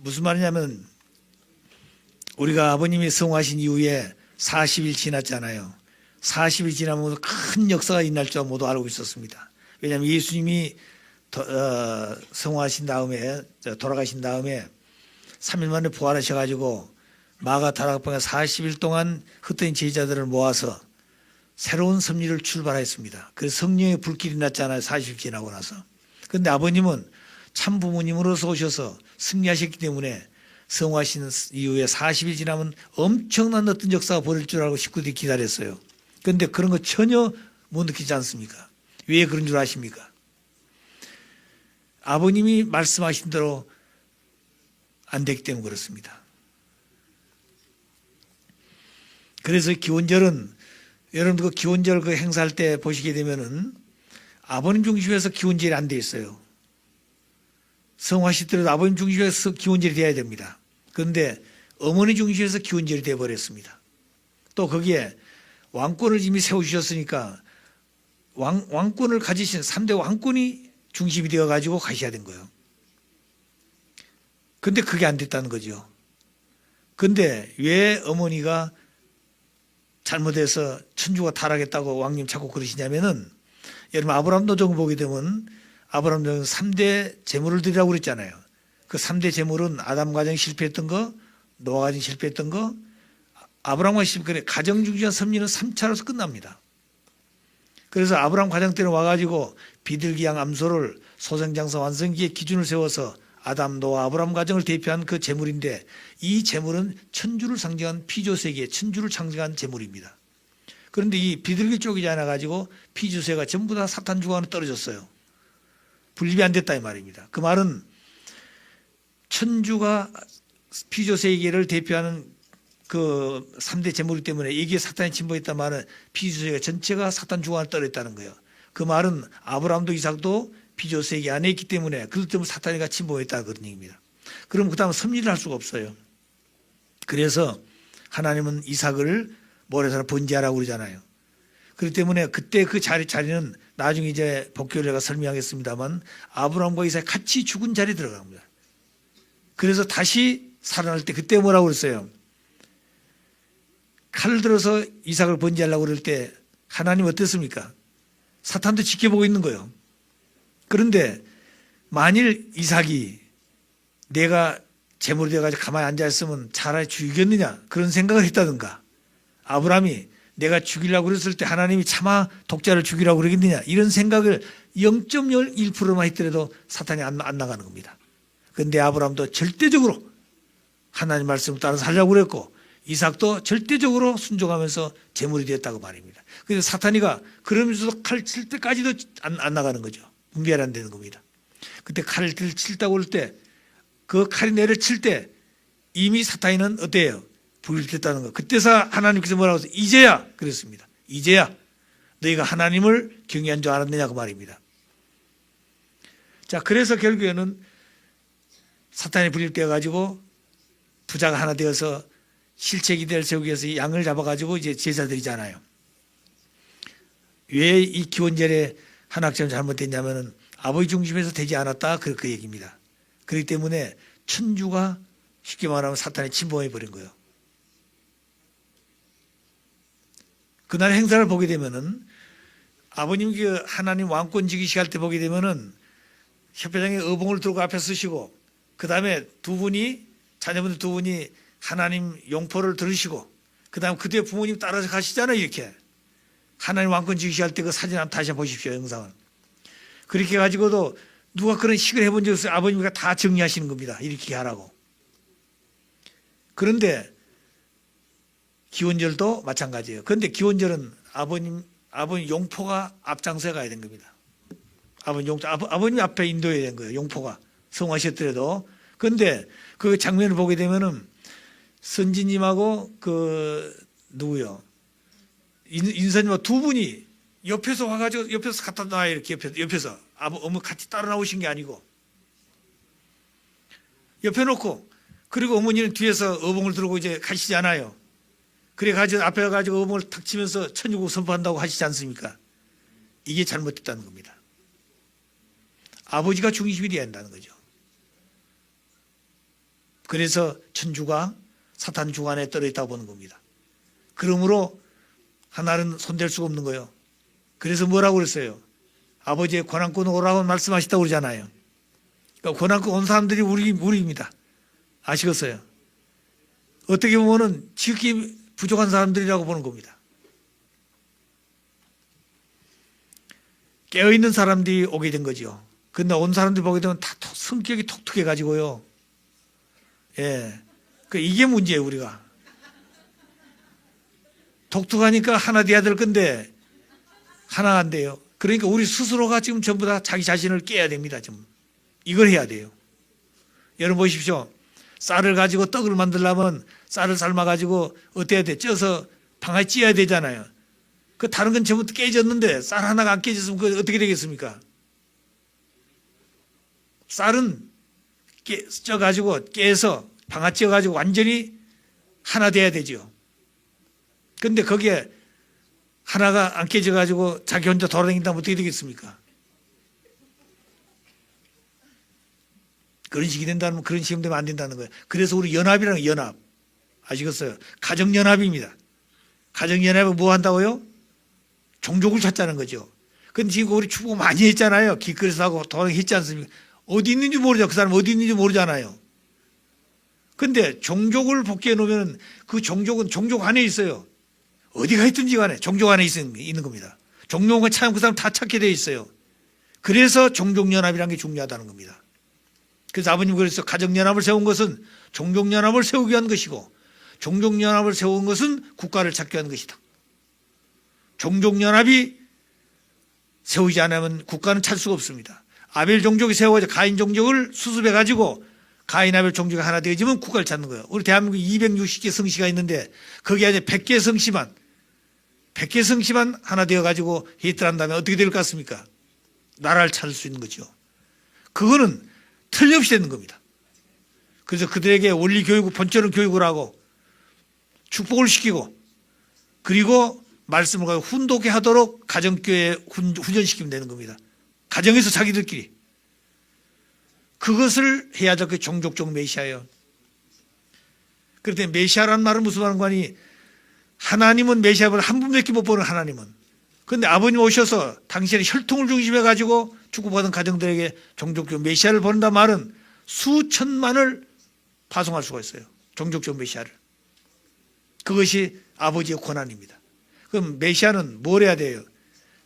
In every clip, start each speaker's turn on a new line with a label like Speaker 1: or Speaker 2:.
Speaker 1: 무슨 말이냐면 우리가 아버님이 성화하신 이후에 40일 지났잖아요. 40일 지나면 큰 역사가 일어날 줄 모두 알고 있었습니다. 왜냐하면 예수님이 성화하신 다음에 돌아가신 다음에 3일 만에 부활하셔가지고 마가 다락방에 40일 동안 흩어진 제자들을 모아서 새로운 섭리를 출발했습니다. 그래서 성령의 불길이 났잖아요. 40일 지나고 나서. 그런데 아버님은 참 부모님으로서 오셔서 승리하셨기 때문에 성화하신 이후에 40일 지나면 엄청난 어떤 역사가 벌어질 줄 알고 식구들이 기다렸어요. 그런데 그런 거 전혀 못 느끼지 않습니까? 왜 그런 줄 아십니까? 아버님이 말씀하신 대로 안 되기 때문에 그렇습니다. 그래서 기원절은 여러분들 그 기원절 그 행사할 때 보시게 되면은 아버님 중심에서 기원절이 안 돼 있어요. 성화시더라도 아버님 중심에서 기원절이 돼야 됩니다. 그런데 어머니 중심에서 기원절이 되어 버렸습니다. 또 거기에 왕권을 이미 세우셨으니까 왕권을 가지신 3대 왕권이 중심이 되어 가지고 가셔야 된 거예요. 근데 그게 안 됐다는 거죠. 근데 왜 어머니가 잘못해서 천주가 타락했다고 왕님 자꾸 그러시냐면은 여러분 아브라함 종 보게 되면 아브라함 종은 3대 제물을 드리라고 그랬잖아요. 그 3대 제물은 아담 가정 실패했던 거, 노아 가정 실패했던 거, 아브라함과 실패, 가정 중심한 섭리는 3차로서 끝납니다. 그래서 아브라함 가정 때는 와가지고 비둘기양 암소를 소생장사 완성기의 기준을 세워서 아담, 노아, 아브라함 가정을 대표한 그 제물인데 이 제물은 천주를 상징한 피조세계, 천주를 상징한 제물입니다. 그런데 이 비둘기 쪽이지 않아가지고 피조세가 전부 다 사탄 주관 안에 떨어졌어요. 분립이 안 됐다 이 말입니다. 그 말은 천주가 피조세계를 대표하는 그 3대 제물이기 때문에 이게 사탄이 침범했단 말은 피조세계 전체가 사탄 주관 안에 떨어졌다는 거예요. 그 말은 아브라함도 이삭도 피조세계 안에 있기 때문에 그것 때문에 사탄이가 침범했다 그런 얘기입니다. 그럼 그 다음에 섭리를 할 수가 없어요. 그래서 하나님은 이삭을 모래사로 번제하라고 그러잖아요. 그렇기 때문에 그때 그 자리는 나중에 이제 복교를 제가 설명하겠습니다만 아브라함과 이삭이 같이 죽은 자리에 들어갑니다. 그래서 다시 살아날 때 그때 뭐라고 그랬어요? 칼을 들어서 이삭을 번제하려고 그럴 때 하나님 어땠습니까? 사탄도 지켜보고 있는 거예요. 그런데 만일 이삭이 내가 제물이 돼가지고 가만히 앉아있으면 차라리 죽이겠느냐 그런 생각을 했다든가 아브라함이 내가 죽이려고 그랬을 때 하나님이 차마 독자를 죽이려고 그러겠느냐 이런 생각을 0.01%만 했더라도 사탄이 안 나가는 겁니다. 그런데 아브라함도 절대적으로 하나님 말씀을 따라서 하려고 그랬고 이삭도 절대적으로 순종하면서 제물이 됐다고 말입니다. 그래서 사탄이가 그러면서도 칼 칠 때까지도 안 나가는 거죠. 분별이 안 되는 겁니다. 그때 칼을 칠다고 할 때 그 칼이 내려 칠 때 이미 사탄이는 어때요? 분립됐다는 거. 그때서 하나님께서 뭐라고 해서 이제야 그랬습니다. 이제야 너희가 하나님을 경외한 줄 알았느냐 그 말입니다. 자, 그래서 결국에는 사탄이 분립되어 가지고 부자가 하나 되어서 실체 기대를 세우기 위해서 양을 잡아가지고 이제 제사드리잖아요. 왜 이 기원절에 한학점 잘못됐냐면은 아버지 중심에서 되지 않았다 그 얘기입니다. 그렇기 때문에 천주가 쉽게 말하면 사탄이 침범해 버린 거예요. 그날 행사를 보게 되면은 아버님 그 하나님 왕권 지기시 할 때 보게 되면은 협회장에 의봉을 들고 앞에 쓰시고 그 다음에 두 분이 자녀분들 두 분이 하나님 용포를 들으시고 그 다음 그때 부모님 따라서 가시잖아요. 이렇게 하나님 왕권 지기시 할 때 그 사진 한번 다시 보십시오. 영상을. 그렇게 가지고도 누가 그런 식을 해본 적 없어요. 아버님과 다 정리하시는 겁니다. 이렇게 하라고. 그런데 기원절도 마찬가지예요. 그런데 기원절은 아버님 용포가 앞장서야 가야 된 겁니다. 아버님 앞에 인도해야 된 거예요. 용포가 성화하셨더라도. 그런데 그 장면을 보게 되면은 선지님하고 그 누구요? 인사님하고 두 분이 옆에서 와가지고 옆에서 갖다 놔요. 이렇게 옆에서 어머 같이 따라 나오신 게 아니고 옆에 놓고 그리고 어머니는 뒤에서 어봉을 들고 이제 가시잖아요. 그래 가지고 앞에 가지고 어봉을 탁 치면서 천주국 선포한다고 하시지 않습니까? 이게 잘못됐다는 겁니다. 아버지가 중심이 되어야 한다는 거죠. 그래서 천주가 사탄 주관에 떨어 있다고 보는 겁니다. 그러므로 하나는 손댈 수가 없는 거예요. 그래서 뭐라고 그랬어요? 아버지의 권한권 오라고 말씀하셨다고 그러잖아요. 그러니까 권한권 온 사람들이 우리입니다. 아시겠어요? 어떻게 보면은 지극히 부족한 사람들이라고 보는 겁니다. 깨어있는 사람들이 오게 된 거죠. 근데 온 사람들 보게 되면 다 성격이 독특해가지고요. 예. 이게 문제예요, 우리가. 독특하니까 하나 돼야 될 건데, 하나가 안 돼요. 그러니까 우리 스스로가 지금 전부 다 자기 자신을 깨야 됩니다, 지금. 이걸 해야 돼요. 여러분 보십시오. 쌀을 가지고 떡을 만들려면 쌀을 삶아가지고 어때야 돼? 쪄서 방아에 찧어야 되잖아요. 그 다른 건 전부 깨졌는데 쌀 하나가 안 깨졌으면 그 어떻게 되겠습니까? 쌀은 쪄가지고 깨서 방아 찧어가지고 완전히 하나 돼야 되죠. 근데 거기에 하나가 안 깨져가지고 자기 혼자 돌아다닌다면 어떻게 되겠습니까? 그런 식이 된다면 그런 시험 되면 안 된다는 거예요. 그래서 우리 연합이라는 거예요, 연합. 아시겠어요? 가정연합입니다. 가정연합은 뭐 한다고요? 종족을 찾자는 거죠. 근데 지금 우리 축복 많이 했잖아요. 길거리에서 하고 도랑했지 않습니까? 어디 있는지 모르죠. 그 사람 어디 있는지 모르잖아요. 근데 종족을 복귀해 놓으면 그 종족은 종족 안에 있어요. 어디가 있든지 간에 종족 안에 있는 겁니다. 종족은 참 그 사람 다 찾게 되어 있어요. 그래서 종족연합이라는 게 중요하다는 겁니다. 그래서 아버님 그래서 가정연합을 세운 것은 종족연합을 세우기 위한 것이고 종족연합을 세운 것은 국가를 찾기 위한 것이다. 종족연합이 세우지 않으면 국가는 찾을 수가 없습니다. 아벨 종족이 세워져 가인 종족을 수습해가지고 가인 아벨 종족이 하나 되어지면 국가를 찾는 거예요. 우리 대한민국에 260개 성씨가 있는데 거기에 이제 100개 성씨만 하나 되어가지고 히트한다면 어떻게 될 것 같습니까? 나라를 찾을 수 있는 거죠. 그거는 틀림없이 되는 겁니다. 그래서 그들에게 원리 교육을 본처럼 교육을 하고 축복을 시키고 그리고 말씀을 가지고 훈독해 하도록 가정교회에 훈련시키면 되는 겁니다. 가정에서 자기들끼리. 그것을 해야 될 그 종족적 메시아예요. 그런데 메시아라는 말은 무슨 말인가니 하나님은 메시아보다 한 분밖에 못 보는 하나님은. 그런데 아버님 오셔서 당신의 혈통을 중심해 가지고 축복받은 가정들에게 종족적 메시아를 보낸다 말은 수천만을 파송할 수가 있어요. 종족적 메시아를. 그것이 아버지의 권한입니다. 그럼 메시아는 뭘 해야 돼요?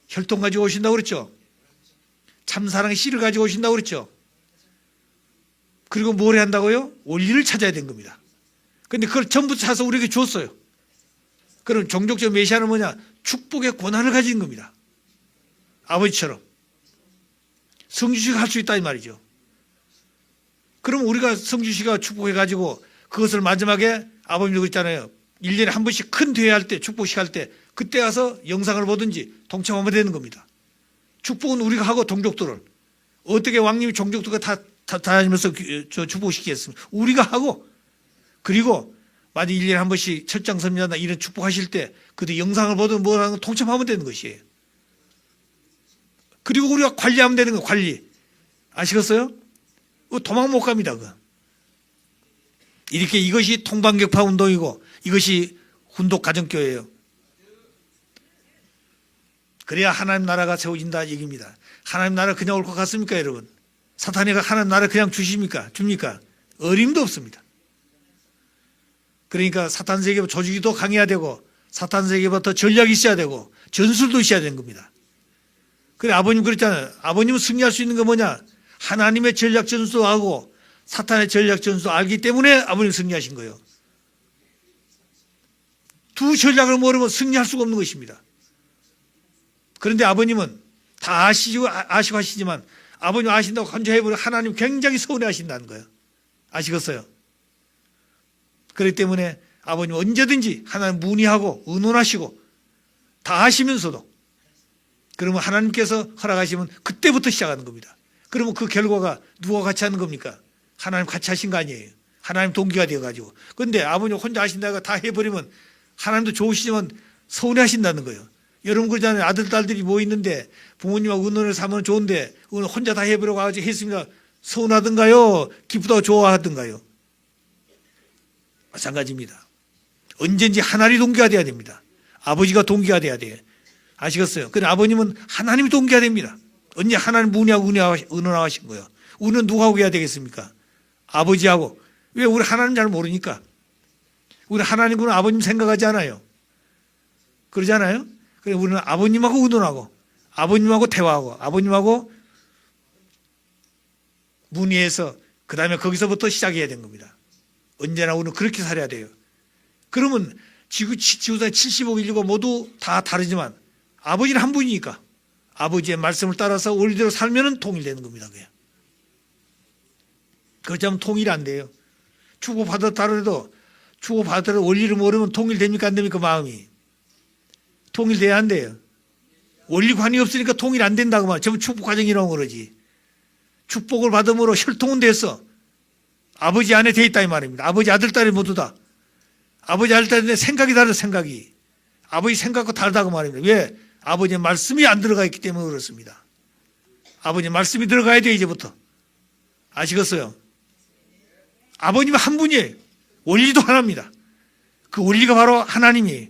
Speaker 1: 혈통 가지고 오신다고 그랬죠? 참사랑의 씨를 가지고 오신다고 그랬죠? 그리고 뭘 해야 한다고요? 원리를 찾아야 된 겁니다. 그런데 그걸 전부 찾아서 우리에게 주었어요. 그럼 종족적 메시아는 뭐냐? 축복의 권한을 가진 겁니다. 아버지처럼. 성주씨가 할 수 있다 이 말이죠. 그럼 우리가 성주씨가 축복해가지고 그것을 마지막에 아버님도 그랬잖아요. 1년에 한 번씩 큰 대회 할 때 축복식 할 때 그때 가서 영상을 보든지 동참하면 되는 겁니다. 축복은 우리가 하고 동족들을 어떻게 왕님이 종족들과 다 다니면서 축복시키겠습니까? 우리가 하고 그리고 만약 1년에 한 번씩 철장선녀나 이런 축복하실 때 그때 영상을 보든 뭐라는 동참하면 되는 것이에요. 그리고 우리가 관리하면 되는 거예요. 관리. 아시겠어요? 도망 못 갑니다. 그거. 이렇게 이것이 통방격파 운동이고 이것이 훈독 가정교회예요. 그래야 하나님 나라가 세워진다 얘기입니다. 하나님 나라 그냥 올 것 같습니까 여러분? 사탄이 하나님 나라 그냥 줍니까? 어림도 없습니다. 그러니까 사탄 세계부터 조직이 더 강해야 되고 사탄 세계부터 전략이 있어야 되고 전술도 있어야 되는 겁니다. 그래 아버님 그랬잖아요. 아버님은 승리할 수 있는 거 뭐냐? 하나님의 전략 전술하고 사탄의 전략 전술 알기 때문에 아버님 승리하신 거예요. 두 전략을 모르면 승리할 수가 없는 것입니다. 그런데 아버님은 다 아시고 하시지만 아버님 아신다고 혼자 해버리면 하나님 굉장히 서운해하신다는 거예요. 아시겠어요? 그렇기 때문에 아버님 언제든지 하나님 문의하고 의논하시고 다 하시면서도 그러면 하나님께서 허락하시면 그때부터 시작하는 겁니다. 그러면 그 결과가 누가 같이 하는 겁니까? 하나님 같이 하신 거 아니에요. 하나님 동기가 되어가지고. 그런데 아버님 혼자 하신다가 다 해버리면 하나님도 좋으시지만 서운해하신다는 거예요. 여러분 그러잖아요. 아들, 딸들이 뭐 있는데 부모님하고 의논해서 하면 좋은데 혼자 다 해보려고 했습니다. 서운하든가요? 기쁘다고 좋아하든가요? 마찬가지입니다. 언제든지 하나님이 동기가 돼야 됩니다. 아버지가 동기가 돼야 돼요. 아시겠어요? 그래 아버님은 하나님이 동기가 됩니다. 언제 하나님 문의하고 의논하신 거예요. 우리는 누구하고 해야 되겠습니까? 아버지하고. 왜? 우리 하나님 잘 모르니까. 우리 하나님은 아버님 생각하지 않아요. 그러잖아요? 그래 우리는 아버님하고 의논하고 아버님하고 대화하고 아버님하고 문의해서 그 다음에 거기서부터 시작해야 되는 겁니다. 언제나 우리는 그렇게 살아야 돼요. 그러면 지구상 75억 인류가 모두 다 다르지만 아버지는 한 분이니까 아버지의 말씀을 따라서 원리대로 살면 통일되는 겁니다. 그렇지 않으면 통일 안 돼요. 축복받았다고 축복받았다고 원리를 모르면 통일됩니까 안 됩니까 마음이. 통일돼야 안 돼요. 원리관이 없으니까 통일 안 된다고 말이야. 전부 축복 과정이라고 그러지. 축복을 받음으로 혈통은 됐어. 아버지 안에 돼 있다 이 말입니다. 아버지 아들 딸이 모두 다. 아버지 아들 딸인데 생각이 다르다 생각이. 아버지 생각과 다르다고 말입니다. 왜? 아버지의 말씀이 안 들어가 있기 때문에 그렇습니다. 아버지의 말씀이 들어가야 돼 이제부터. 아시겠어요? 아버님은 한 분이에요. 원리도 하나입니다. 그 원리가 바로 하나님이에요.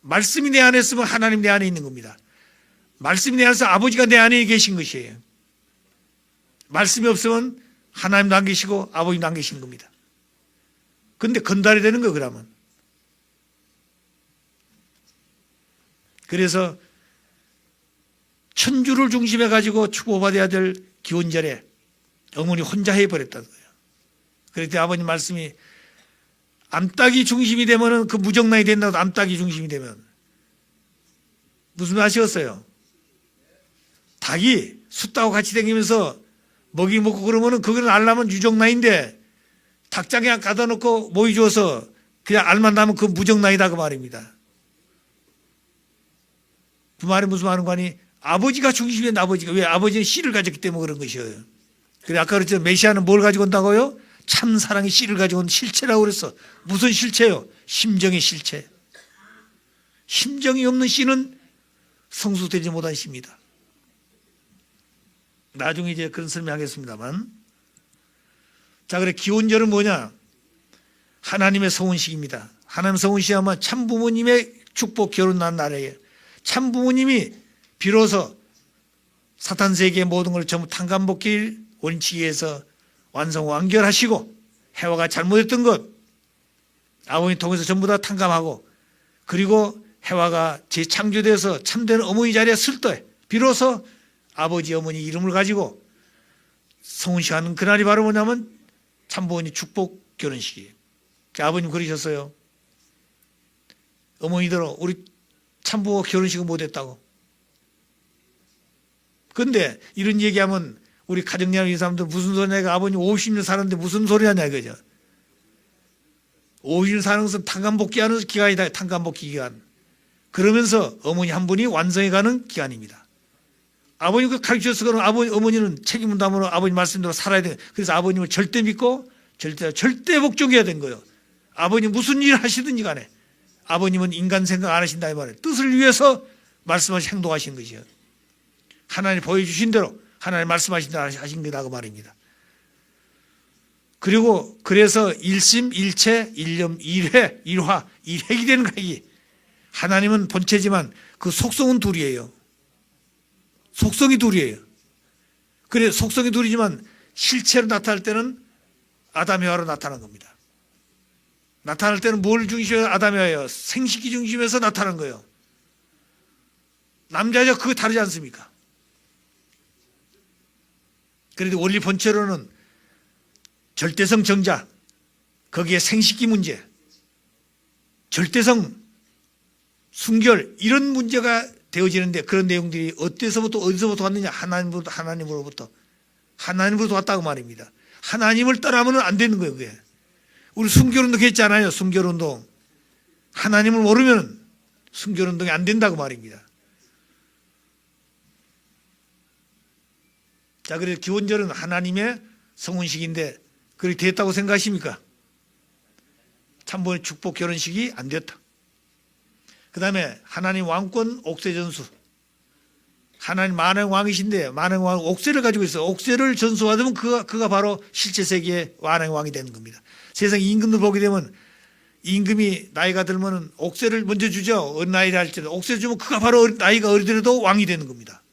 Speaker 1: 말씀이 내 안에 있으면 하나님 내 안에 있는 겁니다. 말씀이 내 안에서 아버지가 내 안에 계신 것이에요. 말씀이 없으면 하나님도 안 계시고 아버님도 안 계시는 겁니다. 그런데 건달이 되는 거예요 그러면. 그래서 천주를 중심해 가지고 축복받아야 될 기원절에 어머니 혼자 해버렸다는 거예요. 그랬더니 아버님 말씀이 암탉이 중심이 되면은 그 무정란이 된다고 암탉이 중심이 되면 무슨 말 아시겠어요? 닭이 숫하고 같이 다니면서 먹이 먹고 그러면은 그거는 알라면 유정란인데 닭장에 가다 놓고 모이 줘서 그냥 알만 나면 그 무정란이다 그 말입니다. 그 말이 무슨 말인 거니? 아버지가 중심인 아버지가 왜 아버지는 씨를 가졌기 때문에 그런 것이에요. 그래 아까 그랬죠. 메시아는 뭘 가지고 온다고요? 참 사랑의 씨를 가지고 온 실체라고 그랬어. 무슨 실체요? 심정의 실체. 심정이 없는 씨는 성숙되지 못한 씨입니다. 나중에 이제 그런 설명하겠습니다만. 자, 그래 기원절은 뭐냐? 하나님의 성혼식입니다. 하나님 성혼식 하면 참 부모님의 축복 결혼 난 날이에요. 참 부모님이 비로소 사탄 세계의 모든 걸 전부 탕감복길 원칙에서 완성 완결하시고 해와가 잘못했던 것 아버님 통해서 전부 다 탕감하고 그리고 해와가 재창조돼서 참된 어머니 자리에 설 때 비로소 아버지 어머니 이름을 가지고 성혼식하는 그날이 바로 뭐냐면 참부모님 축복 결혼식이에요. 아버님 그러셨어요. 어머니들 우리 참부모 결혼식을 못했다고. 그런데 이런 얘기하면 우리 가정연합 이 사람들 무슨 소리냐 아버님 50년 살았는데 무슨 소리 하냐 이거죠. 50년 사는 것은 탕감복귀하는 기간이다. 탕감복귀 기간. 그러면서 어머니 한 분이 완성해가는 기간입니다. 아버님 그 가르쳐서 그런 어머니는 책임을 담으러 아버님 말씀대로 살아야 돼요. 그래서 아버님을 절대 믿고 절대 복종해야 되는 거예요. 아버님 무슨 일을 하시든지 간에 아버님은 인간 생각 안 하신다 이 말이에요. 뜻을 위해서 말씀하시 행동하신 것이에요. 하나님 보여주신 대로 하나님 말씀하신 대로 하신 거다 그 말입니다. 그리고 그래서 일심, 일체, 일념, 일회, 일화, 일획이 되는 거예요. 하나님은 본체지만 그 속성은 둘이에요. 속성이 둘이에요. 그래 속성이 둘이지만 실체로 나타날 때는 아담 해와로 나타난 겁니다. 나타날 때는 뭘 중심으로 아담 해와예요? 생식기 중심에서 나타난 거예요. 남자 여자 그거 다르지 않습니까? 그래도 원리 본체로는 절대성 정자 거기에 생식기 문제 절대성 순결 이런 문제가 되어지는데 그런 내용들이 어디서부터 왔느냐 하나님으로부터 왔다고 말입니다. 하나님을 따라하면 안 되는 거예요. 그게. 우리 순결운동 했잖아요. 순결운동 하나님을 모르면 순결운동이 안 된다고 말입니다. 자, 그래서 기원절은 하나님의 성혼식인데 그렇게 됐다고 생각하십니까? 참부모님 축복 결혼식이 안 됐다. 그 다음에 하나님 왕권 옥세전수 하나님 만왕 왕이신데 만왕 왕 옥새를 가지고 있어요. 옥새를 전수받으면 그가 바로 실제 세계의 만왕 왕이 되는 겁니다. 세상 임금들 보게 되면 임금이 나이가 들면 옥새를 먼저 주죠. 어린 나이를 할지라도 옥새를 주면 그가 바로 나이가 어리더라도 왕이 되는 겁니다.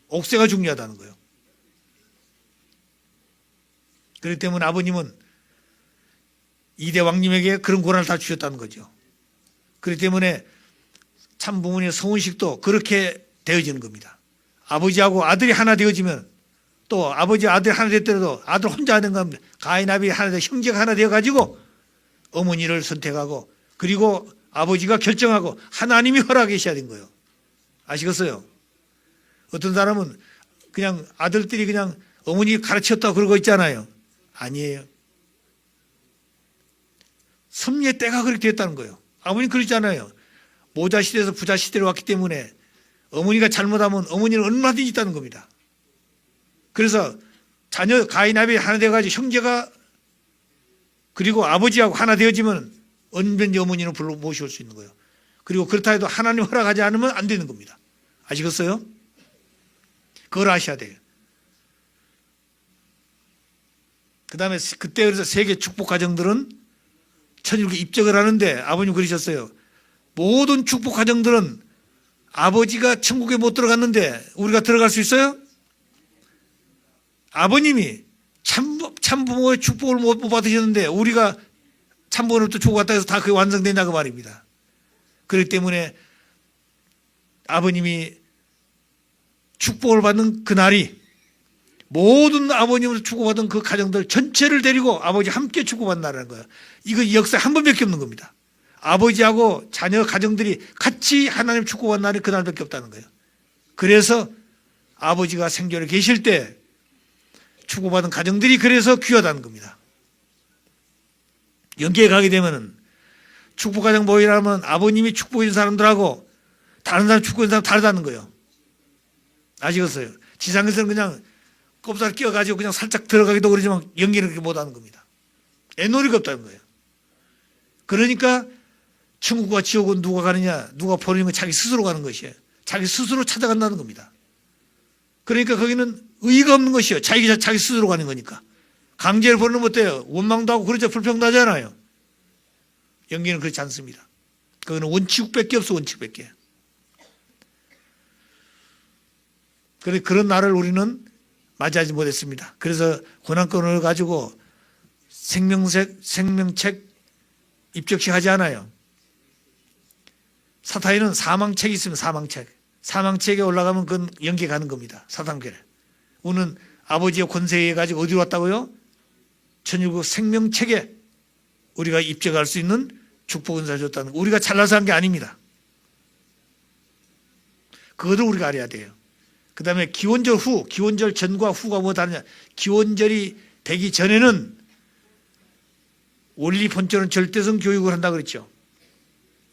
Speaker 1: 옥새가 중요하다는 거예요. 그렇기 때문에 아버님은 이대 왕님에게 그런 권한을 다 주셨다는 거죠. 그렇기 때문에 참 부모님의 성혼식도 그렇게 되어지는 겁니다. 아버지하고 아들이 하나 되어지면 또 아버지 아들이 하나 됐더라도 아들 혼자 하는 겁니다. 가인 아비 하나 되 형제가 하나 되어가지고 어머니를 선택하고 그리고 아버지가 결정하고 하나님이 허락하셔야 된 거예요. 아시겠어요? 어떤 사람은 그냥 아들들이 그냥 어머니 가르쳤다고 그러고 있잖아요. 아니에요. 섭리의 때가 그렇게 됐다는 거예요. 아버님 그러잖아요. 모자 시대에서 부자 시대로 왔기 때문에 어머니가 잘못하면 어머니는 얼마든지 있다는 겁니다. 그래서 자녀 가인 아벨이 하나 되어가지고 형제가 그리고 아버지하고 하나 되어지면 언제든지 어머니는 불러 모셔올 수 있는 거예요. 그리고 그렇다 해도 하나님 허락하지 않으면 안 되는 겁니다. 아시겠어요? 그걸 아셔야 돼요. 그 다음에 그때 그래서 세계 축복 가정들은 천일국에 입적을 하는데 아버님 그러셨어요. 모든 축복 가정들은 아버지가 천국에 못 들어갔는데 우리가 들어갈 수 있어요? 아버님이 참부모의 축복을 못 받으셨는데 우리가 참부모로부터 축복받다 해서 다 그게 완성된다고 말입니다. 그렇기 때문에 아버님이 축복을 받는 그날이 모든 아버님으로 축복받은 그 가정들 전체를 데리고 아버지 함께 축복받는다는 거예요. 이거 역사에 한 번밖에 없는 겁니다. 아버지하고 자녀 가정들이 같이 하나님 축복받는 날이 그날밖에 없다는 거예요. 그래서 아버지가 생전에 계실 때 축복받은 가정들이 그래서 귀하다는 겁니다. 연계에 가게 되면은 축복가정 모이라면 아버님이 축복해준 사람들하고 다른 사람 축복해준 사람 다르다는 거예요. 아시겠어요? 지상에서는 그냥 꼽살 끼워가지고 그냥 살짝 들어가기도 그러지만 연기는 그렇게 못하는 겁니다. 애놀이가 없다는 거예요. 그러니까 천국과 지옥은 누가 가느냐, 누가 버리는 건 자기 스스로 가는 것이에요. 자기 스스로 찾아간다는 겁니다. 그러니까 거기는 의의가 없는 것이에요. 자기 스스로 가는 거니까. 강제를 버리는 건 어때요? 원망도 하고 그러죠. 불평하잖아요. 연기는 그렇지 않습니다. 그거는 원칙밖에 없어, 원칙밖에. 그런 날을 우리는 맞이하지 못했습니다. 그래서 고난권을 가지고 생명책 입적식 하지 않아요. 사타이는 사망책이 있으면 사망책에 올라가면 그건 연계 가는 겁니다. 사단계를. 우리는 아버지의 권세에 가지고 어디로 왔다고요? 천일국 생명책에 우리가 입적할 수 있는 축복 은사를 줬다는 거. 우리가 잘나서 한 게 아닙니다. 그것을 우리가 알아야 돼요. 그 다음에 기원절 후, 기원절 전과 후가 뭐 다르냐. 기원절이 되기 전에는 원리 본처는 절대성 교육을 한다 그랬죠.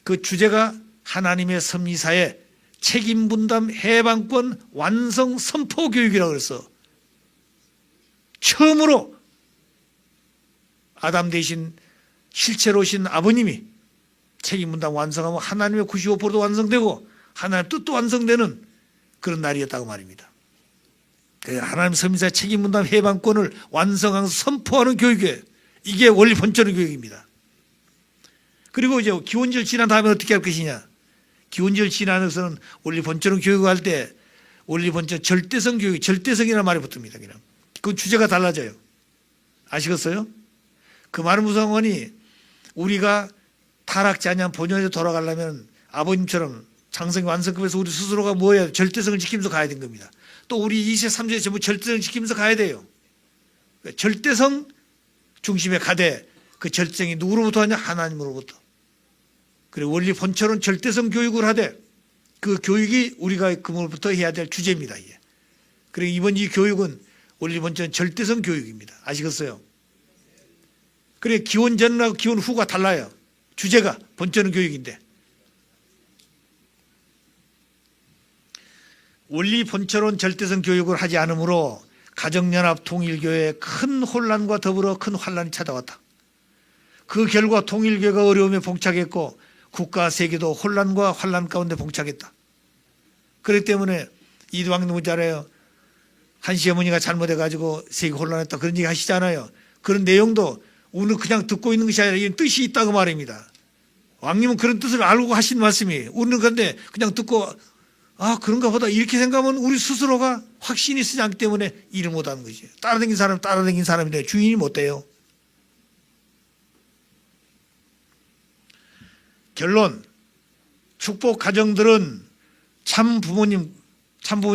Speaker 1: 그 주제가 하나님의 섭리사에 책임 분담 해방권 완성 선포 교육이라고 그랬어. 처음으로 아담 대신 실체로 오신 아버님이 책임 분담 완성하면 하나님의 95%도 완성되고 하나님의 뜻도 완성되는 그런 날이었다고 말입니다. 하나님 섭리사의 책임 분담 해방권을 완성하면서 선포하는 교육이에요. 이게 원리 본처의 교육입니다. 그리고 이제 기원절 지난 다음에 어떻게 할 것이냐. 기원절 지나서는 원리 본처는 교육할 때 원리 본처 절대성 교육, 절대성이라는 말이 붙습니다. 그냥. 그 주제가 달라져요. 아시겠어요? 그 말은 무슨 상관이 우리가 타락지 아니한 본연에 돌아가려면 아버님처럼 장성이 완성급에서 우리 스스로가 뭐 해야 돼? 절대성을 지키면서 가야 되는 겁니다. 또 우리 2세, 3세 전부 절대성을 지키면서 가야 돼요. 절대성 중심에 가되 그 절대성이 누구로부터 하냐? 하나님으로부터. 그리고 원리 본처는 절대성 교육을 하되 그 교육이 우리가 그물부터 해야 될 주제입니다. 이게. 그리고 이번 이 교육은 원리 본처는 절대성 교육입니다. 아시겠어요? 그래 기원 전하고 기원 후가 달라요. 주제가 본처는 교육인데. 원리 본처론 절대성 교육을 하지 않으므로 가정연합 통일교회에 큰 혼란과 더불어 큰 환란이 찾아왔다. 그 결과 통일교회가 어려움에 봉착했고 국가 세계도 혼란과 환란 가운데 봉착했다. 그렇기 때문에 이두왕 너무 잘해요. 한시 어머니가 잘못해가지고 세계 혼란했다 그런 얘기 하시잖아요. 그런 내용도 우리는 그냥 듣고 있는 것이 아니라 이런 뜻이 있다고 말입니다. 왕님은 그런 뜻을 알고 하신 말씀이 우리는 그런데 그냥 듣고 아 그런가 보다 이렇게 생각하면 우리 스스로가 확신이 쓰지 않기 때문에 일을 못하는 것이에요. 따라다닌 사람 따라다닌 사람인데 주인이 못 돼요. 결론 축복 가정들은 참 부모님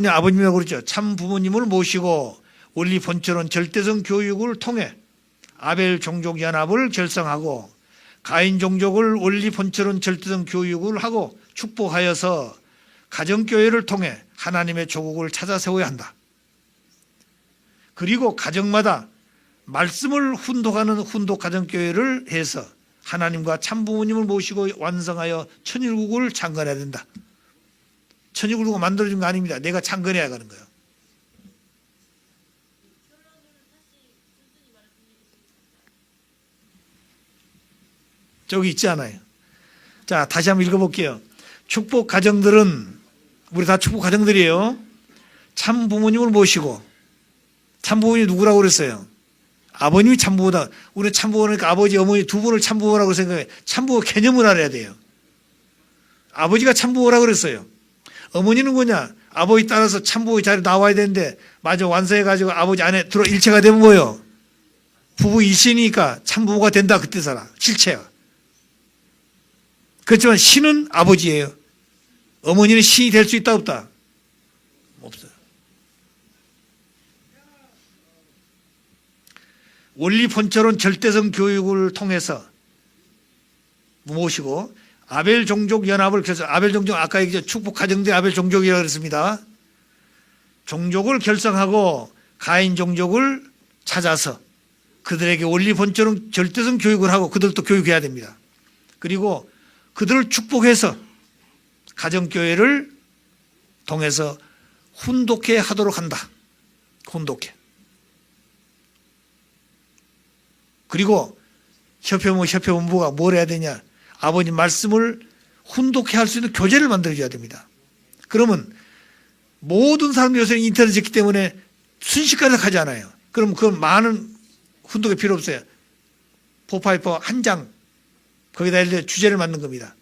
Speaker 1: 아버님이라고 그러죠. 참 부모님을 모시고 원리 본처론 절대성 교육을 통해 아벨 종족 연합을 결성하고 가인 종족을 원리 본처론 절대성 교육을 하고 축복하여서 가정교회를 통해 하나님의 조국을 찾아 세워야 한다. 그리고 가정마다 말씀을 훈독하는 훈독 가정교회를 해서 하나님과 참부모님을 모시고 완성하여 천일국을 창건해야 된다. 천일국을 만들어준 거 아닙니다. 내가 창건해야 하는 거예요. 저기 있지 않아요. 자, 다시 한번 읽어볼게요. 축복 가정들은 우리 다 축복 가정들이에요. 참 부모님을 모시고 참 부모님이 누구라고 그랬어요? 아버님이 참부모다. 우리 참부모니까 아버지, 어머니 두 분을 참부모라고 생각해. 참부모 개념을 알아야 돼요. 아버지가 참부모라고 그랬어요. 어머니는 뭐냐? 아버지 따라서 참부모 자리에 나와야 되는데 마저 완성해가지고 아버지 안에 들어 일체가 되면 뭐예요? 부부 일신이니까 참부모가 된다. 그때 살아. 실체야. 그렇지만 신은 아버지예요. 어머니는 신이 될 수 있다 없다? 없어요. 원리 본처론 절대성 교육을 통해서 모시고 아벨 종족 연합을 그래서 아벨 종족 아까 얘기했죠. 축복 가정대 아벨 종족이라고 그랬습니다. 종족을 결성하고 가인 종족을 찾아서 그들에게 원리 본처론 절대성 교육을 하고 그들도 교육해야 됩니다. 그리고 그들을 축복해서 가정교회를 통해서 훈독해 하도록 한다. 훈독해. 그리고 협회본부가 뭘 해야 되냐? 아버님 말씀을 훈독해 할 수 있는 교재를 만들어줘야 됩니다. 그러면 모든 사람들이 요새 인터넷이 있기 때문에 순식간에 하지 않아요. 그럼 그건 많은 훈독이 필요 없어요. 포파이퍼 한 장 거기다 일일이 주제를 만든 겁니다.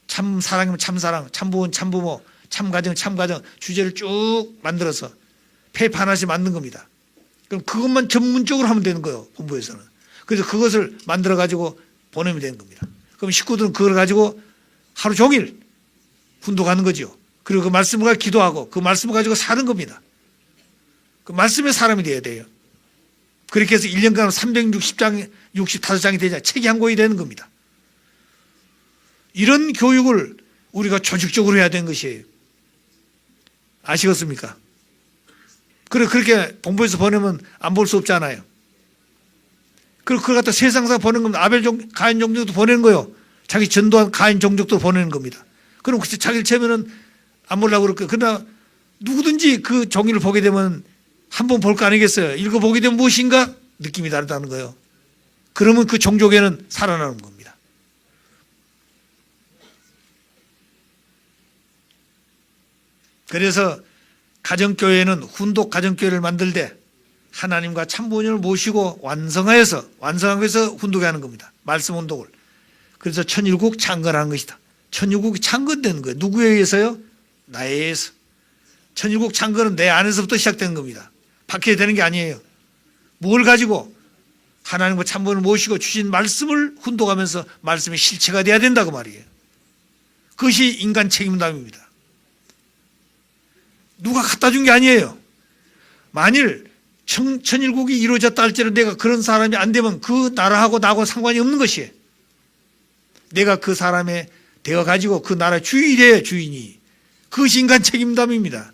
Speaker 1: 참 사랑이면 참 사랑, 참부모, 참부모, 참가정, 참가정 주제를 쭉 만들어서 페이퍼 하나씩 만든 겁니다. 그럼 그것만 전문적으로 하면 되는 거예요. 본부에서는. 그래서 그것을 만들어 가지고 보내면 되는 겁니다. 그럼 식구들은 그걸 가지고 하루 종일 훈독하는 거죠. 그리고 그 말씀을 가지고 기도하고 그 말씀을 가지고 사는 겁니다. 그 말씀의 사람이 돼야 돼요. 그렇게 해서 1년간 360장, 65장이 되자 책이 한 권이 되는 겁니다. 이런 교육을 우리가 조직적으로 해야 되는 것이에요. 아시겠습니까? 그렇게 본부에서 보내면 안 볼 수 없잖아요. 그리고 그걸 갖다 세상사 보내는 겁니다. 아벨 가인 종족도 보내는 거예요. 자기 전도한 가인 종족도 보내는 겁니다. 그럼 그때 자기를 채면은 안 보려고 그럴 거예요. 그러나 누구든지 그 종이를 보게 되면 한번 볼 거 아니겠어요? 읽어보게 되면 무엇인가? 느낌이 다르다는 거예요. 그러면 그 종족에는 살아나는 겁니다. 그래서 가정교회는 훈독 가정교회를 만들 때 하나님과 참부모님을 모시고 완성한 것에서 훈독해 하는 겁니다. 말씀 훈독을. 그래서 천일국 창건하는 것이다. 천일국이 창건되는 거예요. 누구에 의해서요? 나에 의해서. 천일국 창건은 내 안에서부터 시작되는 겁니다. 밖에 되는 게 아니에요. 뭘 가지고 하나님과 참부모님을 모시고 주신 말씀을 훈독하면서 말씀의 실체가 돼야 된다고 말이에요. 그것이 인간 책임감입니다. 누가 갖다 준 게 아니에요. 만일 천일국이 이루어졌다 할지라도 내가 그런 사람이 안 되면 그 나라하고 나하고 상관이 없는 것이에요. 내가 그 사람의 되어 가지고 그 나라의 주인이 돼요. 주인이. 그것이 인간 책임감입니다.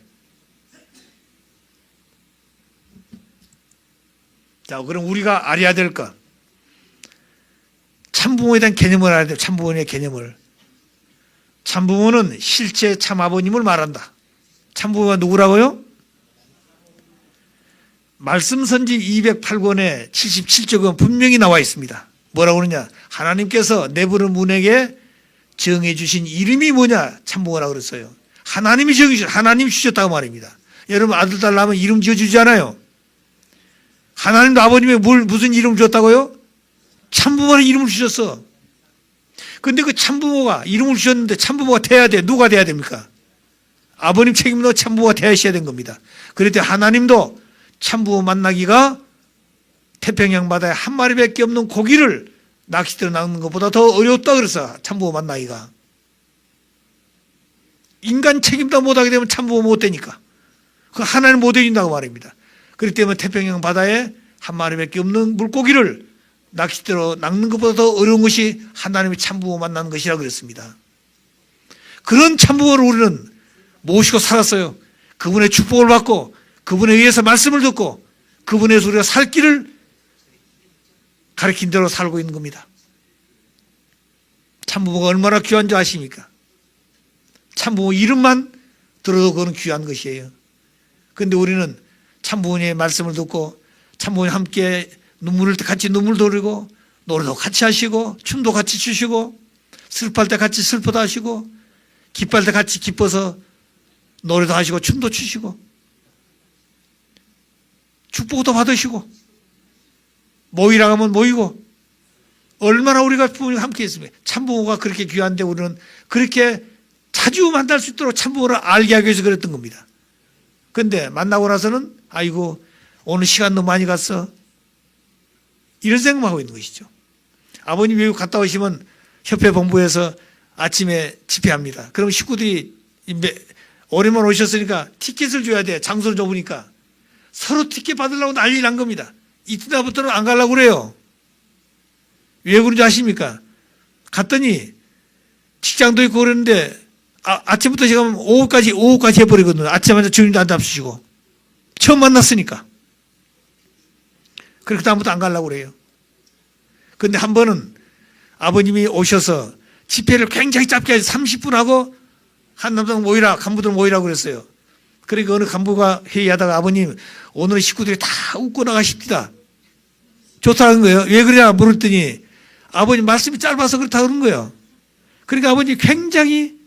Speaker 1: 자, 그럼 우리가 알아야 될 것. 참부모에 대한 개념을 알아야 돼요. 참부모의 개념을. 참부모는 실제 참아버님을 말한다. 참부모가 누구라고요? 말씀선지 208권에 77쪽은 분명히 나와 있습니다. 뭐라고 그러냐? 하나님께서 내부른 문에게 정해 주신 이름이 뭐냐? 참부모라고 그랬어요. 하나님이 정해 주신, 하나님이 주셨다고 말입니다. 여러분 아들 딸 낳으면 이름 지어주잖아요. 하나님도 아버님의 무슨 이름 줬다고요? 참부모라는 이름을 주셨어. 근데 그 참부모가 이름을 주셨는데 참부모가 돼야 돼. 누가 돼야 됩니까? 아버님 책임도 참부모가 되셔야 된 겁니다. 그런데 하나님도 참부모 만나기가 태평양 바다에 한 마리밖에 없는 고기를 낚싯대로 낚는 것보다 더 어려웠다 그래서 참부모 만나기가. 인간 책임도 못하게 되면 참부모 못 되니까. 그 하나님 못 해준다고 말입니다. 그렇기 때문에 태평양 바다에 한 마리밖에 없는 물고기를 낚싯대로 낚는 것보다 더 어려운 것이 하나님의 참부모 만나는 것이라고 그랬습니다. 그런 참부모를 우리는 모시고 살았어요. 그분의 축복을 받고 그분에 의해서 말씀을 듣고 그분에 의해서 우리가 살 길을 가르친 대로 살고 있는 겁니다. 참부모가 얼마나 귀한 줄 아십니까? 참부모 이름만 들어도 그건 귀한 것이에요. 그런데 우리는 참부모님의 말씀을 듣고 참부모님 함께 같이 눈물도 흘리고 노래도 같이 하시고 춤도 같이 추시고 슬퍼할 때 같이 슬퍼도 하시고 기뻐할 때 같이 기뻐서 노래도 하시고 춤도 추시고 축복도 받으시고 모이라 하면 모이고 얼마나 우리가 부모님과 함께 있습니까? 참부모가 그렇게 귀한데 우리는 그렇게 자주 만날 수 있도록 참부모를 알게 하기 위해서 그랬던 겁니다. 그런데 만나고 나서는 아이고 오늘 시간 너무 많이 갔어 이런 생각하고 있는 것이죠. 아버님 외국 갔다 오시면 협회 본부에서 아침에 집회합니다. 그럼 식구들이 오랜만에 오셨으니까 티켓을 줘야 돼. 장소를 좁으니까 서로 티켓 받으려고 난리 난 겁니다. 이튿날부터는 안 가려고 그래요. 왜 그런지 아십니까? 갔더니 직장도 있고 그러는데 아침부터 지금 오후까지 해버리거든요. 아침에 앉아 주님도 안 잡수시고 처음 만났으니까. 그렇게 다음부터 안 가려고 그래요. 그런데 한 번은 아버님이 오셔서 집회를 굉장히 짧게 해서 30분 하고 한남당 모이라, 간부들 모이라고 그랬어요. 그러니까 어느 간부가 회의하다가 아버님 오늘 식구들이 다 웃고 나가십니다. 좋다는 거예요. 왜 그러냐 물었더니 아버님 말씀이 짧아서 그렇다 그런 거예요. 그러니까 아버님이 굉장히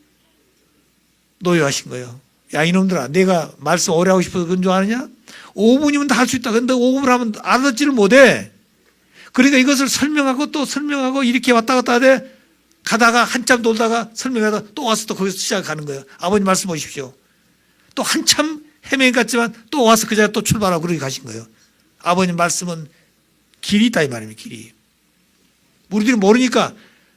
Speaker 1: 노여하신 거예요. 야 이놈들아 내가 말씀 오래 하고 싶어서 그런 줄 아느냐? 5분이면 다 할 수 있다. 그런데 5분을 하면 알아듣지를 못해. 그러니까 이것을 설명하고 또 설명하고 이렇게 왔다 갔다 하되 가다가 한참 돌다가 설명하다가 또 와서 또 거기서 시작하는 거예요. 아버님 말씀 보십시오. 또 한참 헤매인 것 같지만 또 와서 그 자리에 또 출발하고 그렇게 가신 거예요. 아버님 말씀은 길이 있다 이 말입니다. 길이. 우리들이 모르니까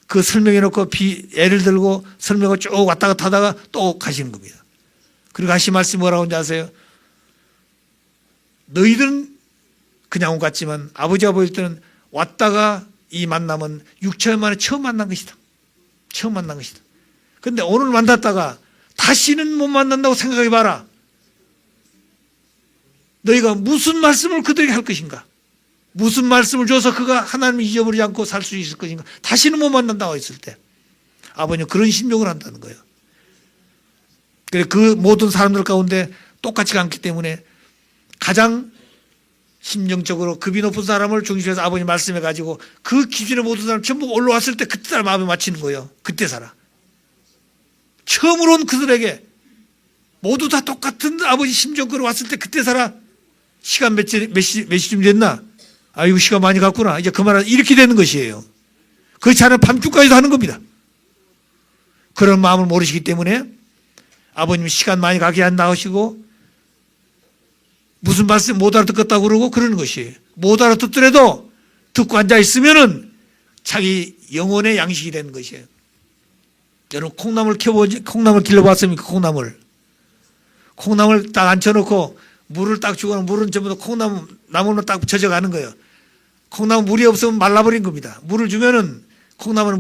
Speaker 1: 그 설명해놓고 애를 들고 설명을 쭉 왔다 갔다 하다가 또 가시는 겁니다. 그리고 하신 말씀이 뭐라고 하는지 아세요? 너희들은 그냥 온 것 같지만 아버지가 보일 때는 왔다가 이 만남은 6천 년 만에 처음 만난 것이다. 처음 만난 것이다. 그런데 오늘 만났다가 다시는 못 만난다고 생각해봐라. 너희가 무슨 말씀을 그들에게 할 것인가? 무슨 말씀을 줘서 그가 하나님을 잊어버리지 않고 살 수 있을 것인가? 다시는 못 만난다고 했을 때 아버님 그런 심령을 한다는 거예요. 그래 그 모든 사람들 가운데 똑같이 않기 때문에 가장 심정적으로 급이 높은 사람을 중심해서 아버님 말씀해 가지고 그 기준에 모든 사람 전부 올라왔을 때 그때 사람 마음에 맞추는 거예요. 그때 살아. 처음으로 온 그들에게 모두 다 똑같은 아버지 심정으로 왔을 때 그때 살아. 시간 몇 시쯤 됐나? 아이고 시간 많이 갔구나. 이제 그만하자. 이렇게 되는 것이에요. 그 차는 밤중까지도 하는 겁니다. 그런 마음을 모르시기 때문에 아버님이 시간 많이 가게 안 나오시고 무슨 말씀 못 알아듣겠다고 그러고 그러는 것이에요. 못 알아듣더라도 듣고 앉아있으면은 자기 영혼의 양식이 되는 것이에요. 여러분 콩나물 길러봤습니까? 콩나물 딱 앉혀놓고 물을 딱 주고 물은 전부 다 나무로 딱 젖어가는 거예요. 콩나물 물이 없으면 말라버린 겁니다. 물을 주면은 콩나물은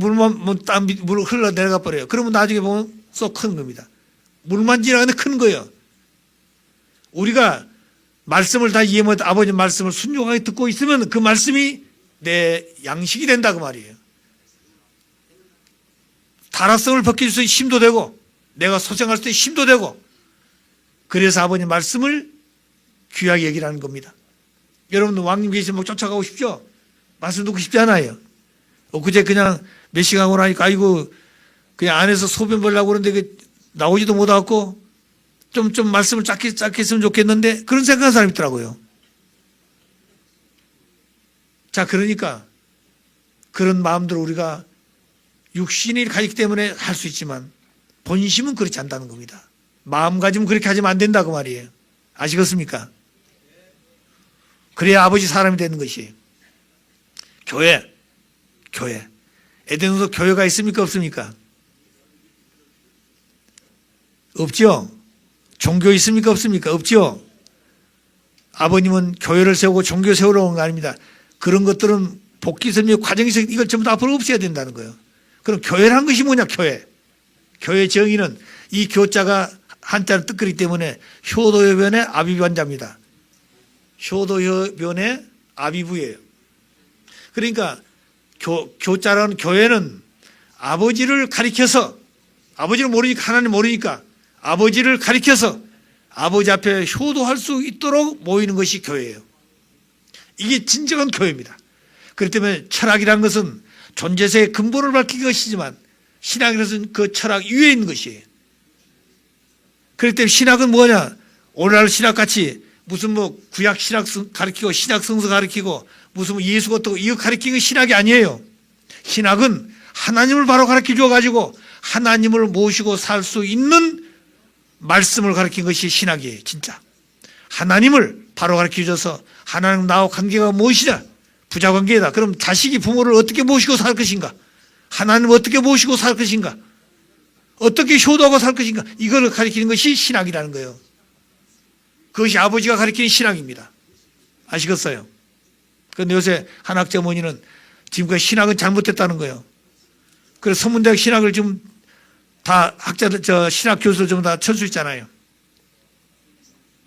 Speaker 1: 물을 흘러 내려가 버려요. 그러면 나중에 보면 쏙 큰 겁니다. 물만 지나가는데 큰 거예요. 우리가 말씀을 다 이해 못해 아버지 말씀을 순종하게 듣고 있으면 그 말씀이 내 양식이 된다 그 말이에요. 타락성을 벗길 수 있는 힘도 되고 내가 소생할 수 있는 힘도 되고 그래서 아버님 말씀을 귀하게 여기라는 겁니다. 여러분도 왕님 계시면 쫓아가고 싶죠? 말씀 듣고 싶지 않아요. 그제 그냥 몇 시간 오고 나니까 아이고 그냥 안에서 소변 보려고 그러는데 나오지도 못하고 좀 말씀을 짧게 했으면 좋겠는데 그런 생각하는 사람이 있더라고요. 자, 그러니까 그런 마음대로 우리가 육신이 가졌기 때문에 할 수 있지만 본심은 그렇지 않다는 겁니다. 마음가짐은 그렇게 하시면 안 된다고 말이에요. 아시겠습니까? 그래야 아버지 사람이 되는 것이에요. 교회. 에덴에도 교회가 있습니까? 없습니까? 없죠? 종교 있습니까? 없습니까? 없죠? 아버님은 교회를 세우고 종교 세우러 온 거 아닙니다. 그런 것들은 복귀설명 과정에서 이걸 전부 다 앞으로 없애야 된다는 거예요. 그럼 교회란 것이 뭐냐? 교회 정의는 이 교자가 한자를 뜻거리 때문에 효도효변의 아비부한자입니다. 효도효변의 아비부예요. 그러니까 교자라는 교회는 아버지를 가리켜서, 아버지를 모르니까, 하나님 모르니까 아버지를 가리켜서 아버지 앞에 효도할 수 있도록 모이는 것이 교회예요. 이게 진정한 교회입니다. 그렇기 때문에 철학이라는 것은 존재세의 근본을 밝힌 것이지만 신학이라는 그 철학 위에 있는 것이에요. 그렇기 때문에 신학은 뭐냐? 오늘날 신학같이 무슨 뭐 구약 신학 가르치고 신약 성서 가르치고 무슨 뭐 예수 어떻고 이거 가르치는 게 신학이 아니에요. 신학은 하나님을 바로 가르쳐 주어가지고 하나님을 모시고 살 수 있는 말씀을 가르친 것이 신학이에요. 진짜. 하나님을 바로 가르쳐 줘서 하나님 나와 관계가 무엇이냐? 부자관계다. 그럼 자식이 부모를 어떻게 모시고 살 것인가? 하나님을 어떻게 모시고 살 것인가? 어떻게 효도하고 살 것인가? 이걸 가르치는 것이 신학이라는 거예요. 그것이 아버지가 가르치는 신학입니다. 아시겠어요? 그런데 요새 한학자 어머니는 지금까지 신학은 잘못됐다는 거예요. 그래서 서문대학 신학을 지금 다 학자들, 신학 교수들 전부 다 철수했잖아요.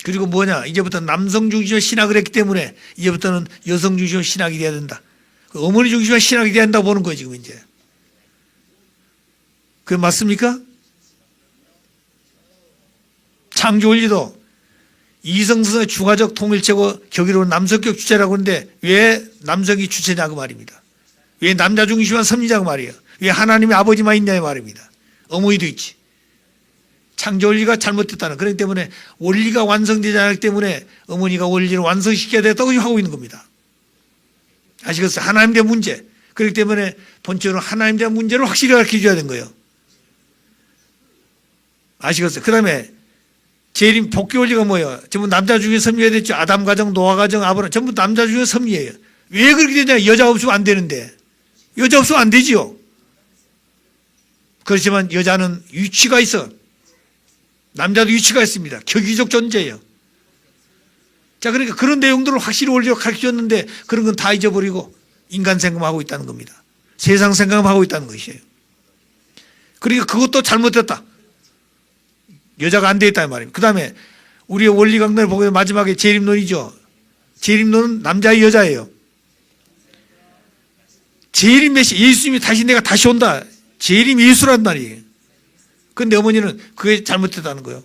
Speaker 1: 그리고 뭐냐? 이제부터 남성 중심의 신학을 했기 때문에 이제부터는 여성 중심의 신학이 돼야 된다. 어머니 중심의 신학이 돼야 된다고 보는 거예요, 지금 이제. 그게 맞습니까? 창조원리도 이성선의 중화적 통일체고 경이로운 남성격 주체라고 하는데 왜 남성이 주체냐고 말입니다. 왜 남자 중심만 섭리자고 말이에요. 왜 하나님의 아버지만 있냐고 말입니다. 어머니도 있지. 창조원리가 잘못됐다는, 그렇기 때문에 원리가 완성되지 않기 때문에 어머니가 원리를 완성시켜야 되겠다고 하고 있는 겁니다. 아시겠어요? 하나님에 대한 문제. 그렇기 때문에 본질은 하나님에 대한 문제를 확실히 가르쳐 줘야 되는 거예요. 아시겠어요? 그 다음에 재림 복귀 원리가 뭐예요? 전부 남자 중에 섭리해야 됐죠. 아담 가정, 노아 가정, 아브라함 전부 남자 중에 섭리예요. 왜 그렇게 되냐? 여자 없으면 안 되는데. 여자 없으면 안 되지요. 그렇지만 여자는 위치가 있어. 남자도 위치가 있습니다. 격의적 존재예요. 자, 그러니까 그런 내용들을 확실히 원리로 가르쳐줬는데 그런 건 다 잊어버리고 인간 생각하고 있다는 겁니다. 세상 생각하고 있다는 것이에요. 그러니까 그것도 잘못됐다. 여자가 안 되겠다 말입니다. 그 다음에 우리의 원리 강단을 보면 마지막에 재림론이죠. 재림론은 남자의 여자예요. 재림 메시 예수님이 다시 내가 다시 온다. 재림 예수란 말이에요. 그런데 어머니는 그게 잘못됐다는 거예요.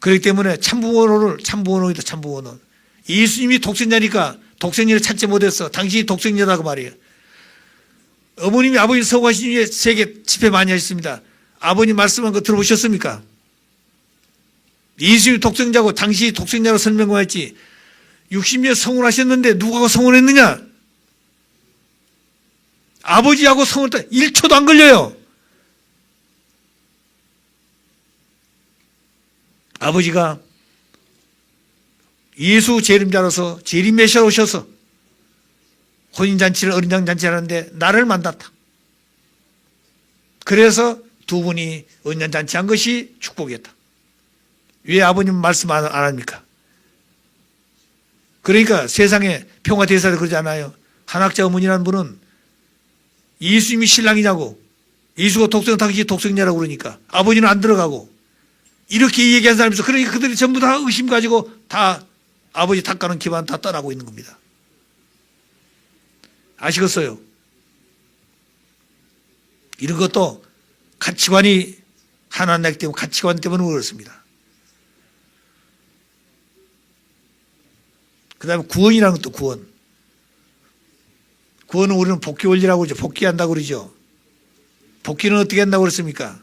Speaker 1: 그렇기 때문에 참부원론이다. 참부원론. 예수님이 독생자니까 독생자를 찾지 못했어. 당신이 독생자라고 말이에요. 어머님이 아버지 서거하신 후에 세계 집회 많이 하셨습니다. 아버님 말씀한 거 들어보셨습니까? 예수님이 독생자고 당신이 독생자로 설명했지. 60년 성혼하셨는데 누가 성혼했느냐? 아버지하고 성혼했다. 1초도 안 걸려요. 아버지가 예수 재림자로서 재림 메시아로 오셔서 혼인잔치를 어린양 잔치를 하는데 나를 만났다. 그래서 두 분이 어린양 잔치한 것이 축복이었다. 왜 아버님 말씀 안 합니까? 그러니까 세상에 평화대사도 그러지 않아요. 한학자 어머니라는 분은 예수님이 신랑이냐고, 예수가 독생, 당신이 독생자라고 그러니까 아버지는 안 들어가고 이렇게 얘기한 사람이 있어. 그러니까 그들이 전부 다 의심 가지고 다 아버지 닦아놓은 기반 다 떠나고 있는 겁니다. 아시겠어요? 이런 것도 가치관이 하나님 때문에 가치관 때문에 그렇습니다. 그 다음에 구원이라는 것도 구원. 구원은 우리는 복귀 원리라고 그러죠. 복귀한다고 그러죠. 복귀는 어떻게 한다고 그랬습니까?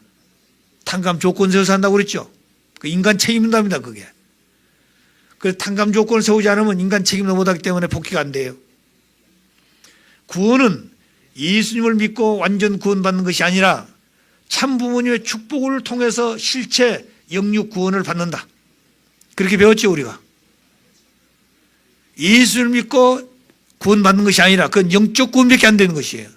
Speaker 1: 탕감 조건 세워서 한다고 그랬죠. 그 인간 책임론답니다, 그게. 그 탕감 조건을 세우지 않으면 인간 책임을 못하기 때문에 복귀가 안 돼요. 구원은 예수님을 믿고 완전 구원받는 것이 아니라 참 부모님의 축복을 통해서 실체 영육 구원을 받는다. 그렇게 배웠죠, 우리가. 예수를 믿고 구원받는 것이 아니라 그건 영적 구원밖에 안 되는 것이에요.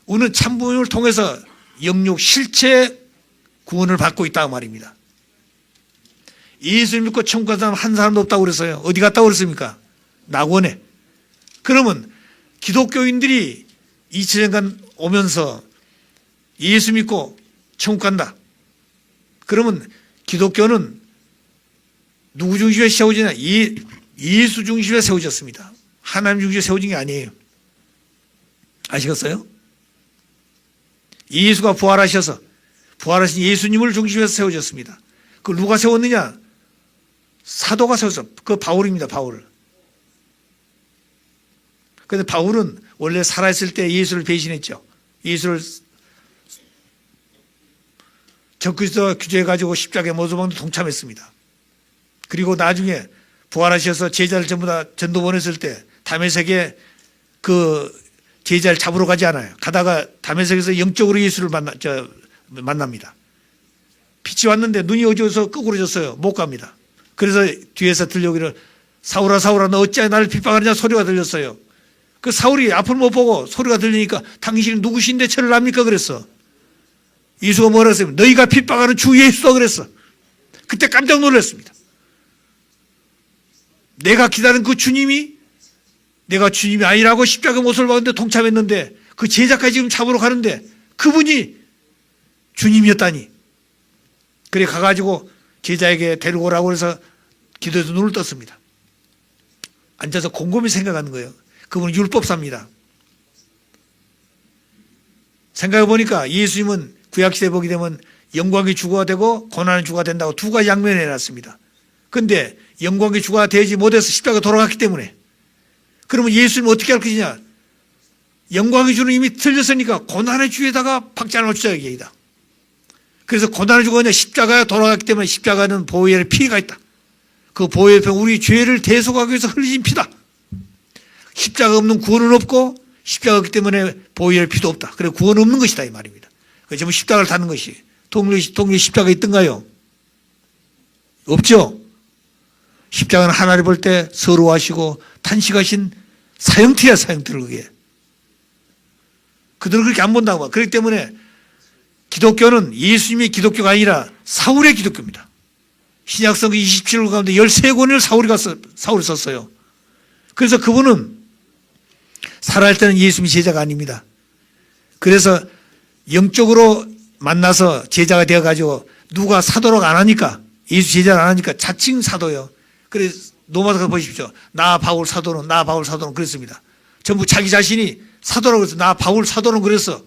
Speaker 1: 우리는 참 부모님을 통해서 영육 실체 구원을 받고 있다고 말입니다. 예수를 믿고 천국 간 사람 한 사람도 없다고 그랬어요. 어디 갔다고 그랬습니까? 낙원에. 그러면 기독교인들이 2000년간 오면서 예수 믿고 천국 간다. 그러면 기독교는 누구 중심에 세워지냐? 예수 중심에 세워졌습니다. 하나님 중심에 세워진 게 아니에요. 아시겠어요? 예수가 부활하셔서 부활하신 예수님을 중심에서 세워졌습니다. 그 누가 세웠느냐? 사도가 세웠어. 그 바울입니다. 바울. 그런데 바울은 원래 살아있을 때 예수를 배신했죠. 예수를 적그리스도와 규제해가지고 십자가에 못 박는 데 동참했습니다. 그리고 나중에 부활하셔서 제자를 전부 다 전도 보냈을 때 다메섹에 그 제자를 잡으러 가지 않아요. 가다가 다메섹에서 영적으로 예수를 만납니다. 빛이 왔는데 눈이 어두워서 끄그러졌어요. 못 갑니다. 그래서 뒤에서 들려오기를 사울아 사울아 너 어찌하여 나를 핍박하느냐 소리가 들렸어요. 그 사울이 앞을 못 보고 소리가 들리니까 당신이 누구신데 저를 압니까 그랬어. 예수가 뭐라 했어요? 너희가 핍박하는 주 예수다 그랬어. 그때 깜짝 놀랐습니다. 내가 기다린 그 주님이 내가 주님이 아니라고 십자가 못을 박는데 동참했는데 그 제자까지 지금 잡으러 가는데 그분이 주님이었다니. 그래 가가지고 제자에게 데리고 오라고 해서 기도해서 눈을 떴습니다. 앉아서 곰곰이 생각하는 거예요. 그분은 율법사입니다. 생각해 보니까 예수님은 구약시대에 보게 되면 영광의 주가 되고 고난의 주가 된다고 두 가지 양면을 해놨습니다. 그런데 영광의 주가 되지 못해서 십자가 돌아갔기 때문에 그러면 예수님은 어떻게 할 것이냐? 영광의 주는 이미 틀렸으니까 고난의 주에다가 박자를 주자 얘기다. 그래서 고난의 주가 십자가에 돌아갔기 때문에 십자가는 보혈의 피가 있다. 그 보혈의 피 우리 죄를 대속하기 위해서 흘리신 피다. 십자가 없는 구원은 없고 십자가 없기 때문에 보혈의 피도 없다. 그래 구원 없는 것이다 이 말입니다. 전부 십자가를 타는 것이 동료 십자가 있던가요? 없죠. 십자가는 하나님 볼 때 서러워하시고 탄식하신 사형틀이야 사형틀 그게. 그들은 그렇게 안 본다고 봐. 그렇기 때문에 기독교는 예수님의 기독교가 아니라 사울의 기독교입니다. 신약성경 27권 가운데 13권을 사울이 썼어요. 그래서 그분은 살아갈 때는 예수님이 제자가 아닙니다. 그래서 영적으로 만나서 제자가 되어가지고 누가 사도록 안 하니까 예수 제자를 안 하니까 자칭 사도예요. 그래서 로마서 보십시오. 나 바울 사도는 나 바울 사도는 그랬습니다. 전부 자기 자신이 사도라고 그래서 나 바울 사도는 그랬어.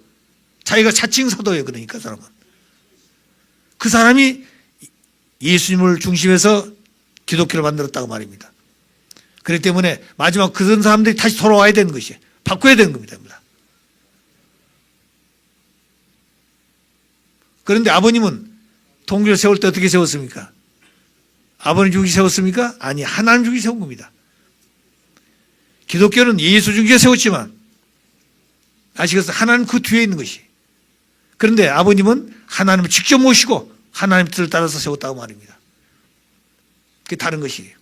Speaker 1: 자기가 자칭 사도예요. 그러니까 사람은. 그 사람이 예수님을 중심해서 기독교를 만들었다고 말입니다. 그렇기 때문에 마지막 그런 사람들이 다시 돌아와야 되는 것이에요. 바꿔야 되는 겁니다. 그런데 아버님은 통일을 세울 때 어떻게 세웠습니까? 아버님 중심에 세웠습니까? 아니, 하나님 중심에 세운 겁니다. 기독교는 예수 중심에 세웠지만 아시겠어요? 하나님 그 뒤에 있는 것이. 그런데 아버님은 하나님을 직접 모시고 하나님 뜻을 따라서 세웠다고 말입니다. 그게 다른 것이에요.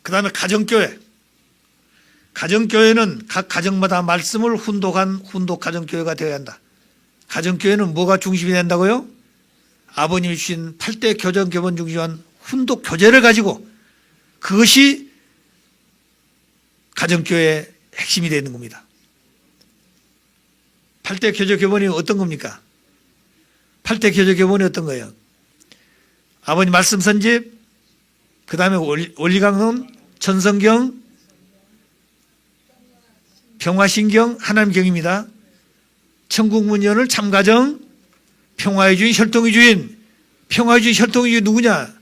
Speaker 1: 그 다음에 가정교회. 가정교회는 각 가정마다 말씀을 훈독한 훈독 가정교회가 되어야 한다. 가정교회는 뭐가 중심이 된다고요? 아버님이 주신 8대 교정 교본 중심한 훈독 교제를 가지고 그것이 가정교회의 핵심이 되는 겁니다. 8대 교정 교본이 어떤 겁니까? 8대 교정 교본이 어떤 거예요? 아버님 말씀 선집, 그 다음에 원리강론, 천성경, 평화신경, 하나님경입니다. 천국문연을 참가정, 평화의 주인, 혈통의 주인. 평화의 주인, 혈통의 주인 누구냐?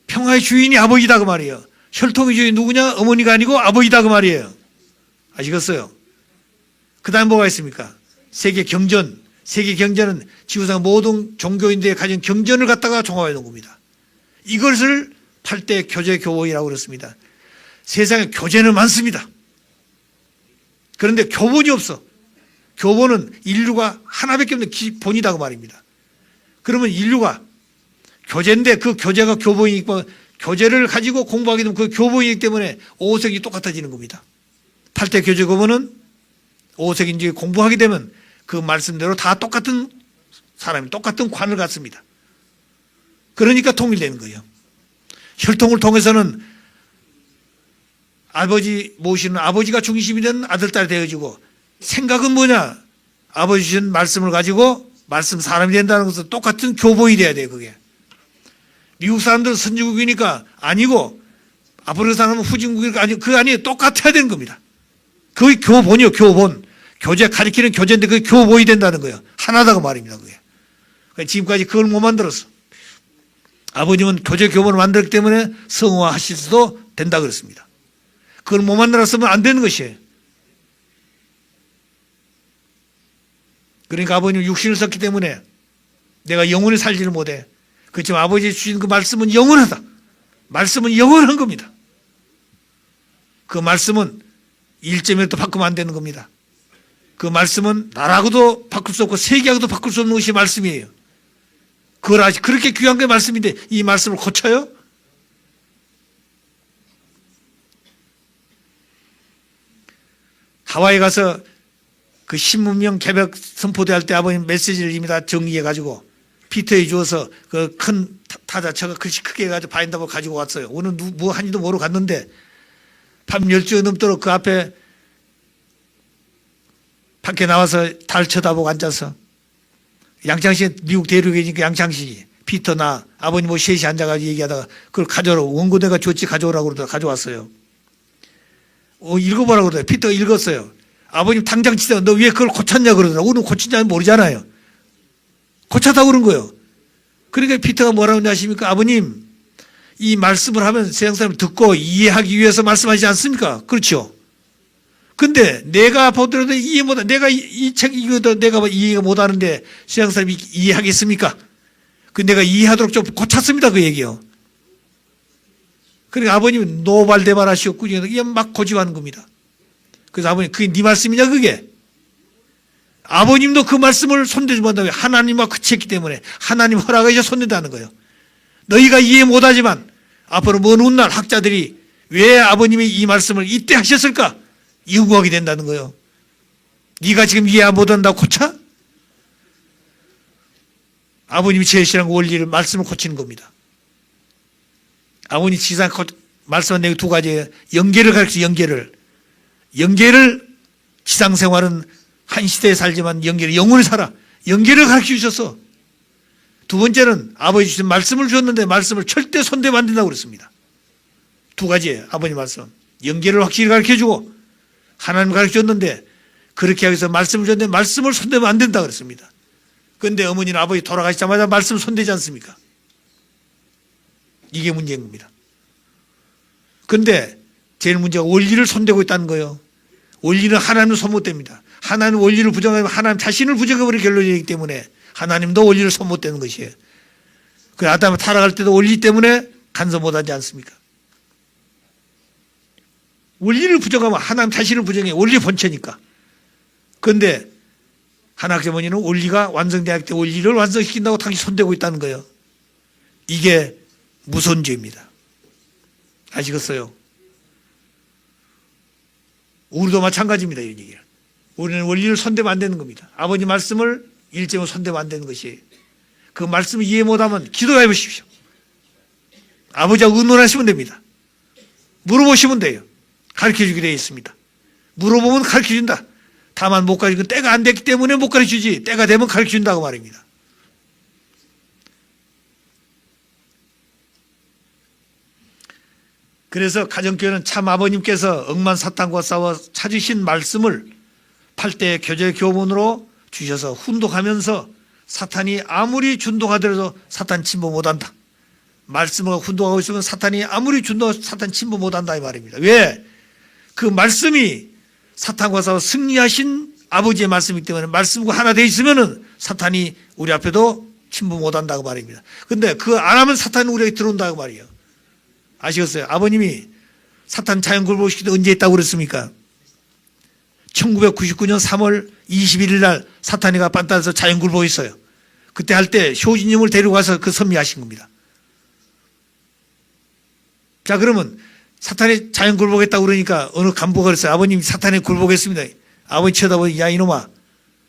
Speaker 1: 평화의 주인이 아버지다 그 말이에요. 혈통의 주인 누구냐? 어머니가 아니고 아버지다 그 말이에요. 아시겠어요? 그 다음에 뭐가 있습니까? 세계 경전, 세계 경전은 지구상 모든 종교인들의 가진 경전을 갖다가 종합해 놓은 겁니다. 이것을 8대 교제 교본이라고 그랬습니다. 세상에 교제는 많습니다. 그런데 교본이 없어. 교본은 인류가 하나밖에 없는 기본이다 그 말입니다. 그러면 인류가 교제인데 그 교제가 교본이니까 교제를 가지고 공부하게 되면 그 교본이기 때문에 5색이 똑같아지는 겁니다. 8대 교제 교본은 5색 이제 공부하게 되면 그 말씀대로 다 똑같은 사람이 똑같은 관을 갖습니다. 그러니까 통일되는 거예요. 혈통을 통해서는 아버지 모시는 아버지가 중심이 되는 아들, 딸이 되어지고 생각은 뭐냐? 아버지 주신 말씀을 가지고 말씀 사람이 된다는 것은 똑같은 교본이 돼야 돼요. 그게. 미국 사람들은 선진국이니까 아니고 앞으로 사람은 후진국이니까 아니고 그거 아니에요. 똑같아야 되는 겁니다. 그게 교본이요. 교본. 교제 가리키는 교제인데 그게 교본이 된다는 거예요. 하나다고 말입니다. 그게. 그러니까 지금까지 그걸 못 만들었어. 아버님은 교제 교본을 만들었기 때문에 성화하실 수도 된다 그랬습니다. 그걸 못 만들었으면 안 되는 것이에요. 그러니까 아버님은 육신을 썼기 때문에 내가 영원히 살지를 못해. 그렇지만 아버지 주신 그 말씀은 영원하다. 말씀은 영원한 겁니다. 그 말씀은 1점이라도 바꾸면 안 되는 겁니다. 그 말씀은 나라하고도 바꿀 수 없고 세계하고도 바꿀 수 없는 것이 말씀이에요. 그걸 아직 그렇게 귀한 게 말씀인데 이 말씀을 고쳐요? 하와이 가서 그 신문명 개벽 선포대 할 때 아버님 메시지를 이미 다 정리해가지고 피터에 주어서 그 큰 타자처가 글씨 크게 해가지고 바인다고 가지고 왔어요. 오늘 뭐 한지도 모르고 갔는데 밤 12시 넘도록 그 앞에 밖에 나와서 달 쳐다보고 앉아서 양창시 미국 대륙이니까 양창시 피터 나 아버님 뭐 셋이 앉아가지고 얘기하다가 그걸 가져오라고 원고대가 줬지 가져오라고 그러다가 가져왔어요. 읽어보라고 그러더라고요. 피터가 읽었어요. 아버님 당장 치다가 너 왜 그걸 고쳤냐 그러더라고요. 우리는 고친지 모르잖아요. 고쳤다고 그런 거예요. 그러니까 피터가 뭐라고 하냐 하십니까? 아버님 이 말씀을 하면 세상 사람을 듣고 이해하기 위해서 말씀하지 않습니까? 그렇죠. 근데 내가 보더라도 이해 못하, 내가 이 책 읽어도 내가 이해가 못하는데 세상 사람이 이해하겠습니까? 그 내가 이해하도록 좀 고쳤습니다. 그 얘기요. 그러니까 아버님은 노발대발 하시었고, 이게 막 고집하는 겁니다. 그래서 아버님, 그게 네 말씀이냐, 그게? 아버님도 그 말씀을 손대지 못한다고 하나님과 그치했기 때문에 하나님 허락하셔 손댄다는 거예요. 너희가 이해 못하지만 앞으로 먼 훗날 학자들이 왜 아버님이 이 말씀을 이때 하셨을까? 연구하게 된다는 거예요. 네가 지금 이해 못한다고 고쳐? 아버님이 제시한 원리를 말씀을 고치는 겁니다. 아버님 지상 말씀한 내용 두 가지예요. 연계를 가르쳐 연계를 지상생활은 한 시대에 살지만 연계를 영원히 살아. 연계를 가르쳐 주셔서 두 번째는 아버지 주신 말씀을 주었는데 말씀을 절대 손대면 안 된다고 그랬습니다. 두 가지예요. 아버님 말씀. 연계를 확실히 가르쳐 주고 하나님 가르쳐 줬는데 그렇게 하기 위해서 말씀을 줬는데 말씀을 손대면 안 된다고 그랬습니다. 그런데 어머니는 아버지 돌아가시자마자 말씀 손대지 않습니까? 이게 문제인 겁니다. 그런데 제일 문제가 원리를 손대고 있다는 거예요. 원리는 하나님은 손 못 댑니다. 하나님 원리를 부정하면 하나님 자신을 부정해버리는 결론이기 때문에 하나님도 원리를 손 못 대는 것이에요. 그 아담을 타락할 때도 원리 때문에 간섭 못하지 않습니까? 원리를 부정하면 하나님 자신을 부정해. 원리 본체니까. 그런데 하나님의 어머니는 원리가 완성되었을 때 원리를 완성시킨다고 당신이 손대고 있다는 거예요. 이게 무서운 죄입니다. 아시겠어요? 우리도 마찬가지입니다. 이런 얘기를. 우리는 원리를 손대면 안 되는 겁니다. 아버지 말씀을 일점을 손대면 안 되는 것이에요. 그 말씀을 이해 못하면 기도해 보십시오. 아버지하고 의논하시면 됩니다. 물어보시면 돼요. 가르쳐주게 되어 있습니다. 물어보면 가르쳐준다. 다만 못 가르치고 때가 안 됐기 때문에 못 가르쳐주지 때가 되면 가르쳐준다고 말입니다. 그래서 가정교회는 참 아버님께서 억만 사탄과 싸워 찾으신 말씀을 8대 교제 교본으로 주셔서 훈독하면서 사탄이 아무리 준동하더라도 사탄 침범 못한다. 말씀을 훈독하고 있으면 사탄이 아무리 준동하고 사탄 침범 못한다 이 말입니다. 왜? 그 말씀이 사탄과 싸워 승리하신 아버지의 말씀이기 때문에 말씀과 하나 돼 있으면은 사탄이 우리 앞에도 침부 못한다고 말입니다. 근데 그거 안 하면 사탄이 우리에게 들어온다고 말이에요. 아시겠어요? 아버님이 사탄 자연굴복시킬 때 언제 했다고 그랬습니까? 1999년 3월 21일 날 사탄이가 빤따에서 자연굴복했어요. 그때 할 때 효진님을 데리고 가서 그 선미하신 겁니다. 자, 그러면 사탄이 자연굴복했다고 그러니까 어느 간부가 그랬어요. 아버님 사탄이 굴복했습니다. 아버지 쳐다보니 야 이놈아,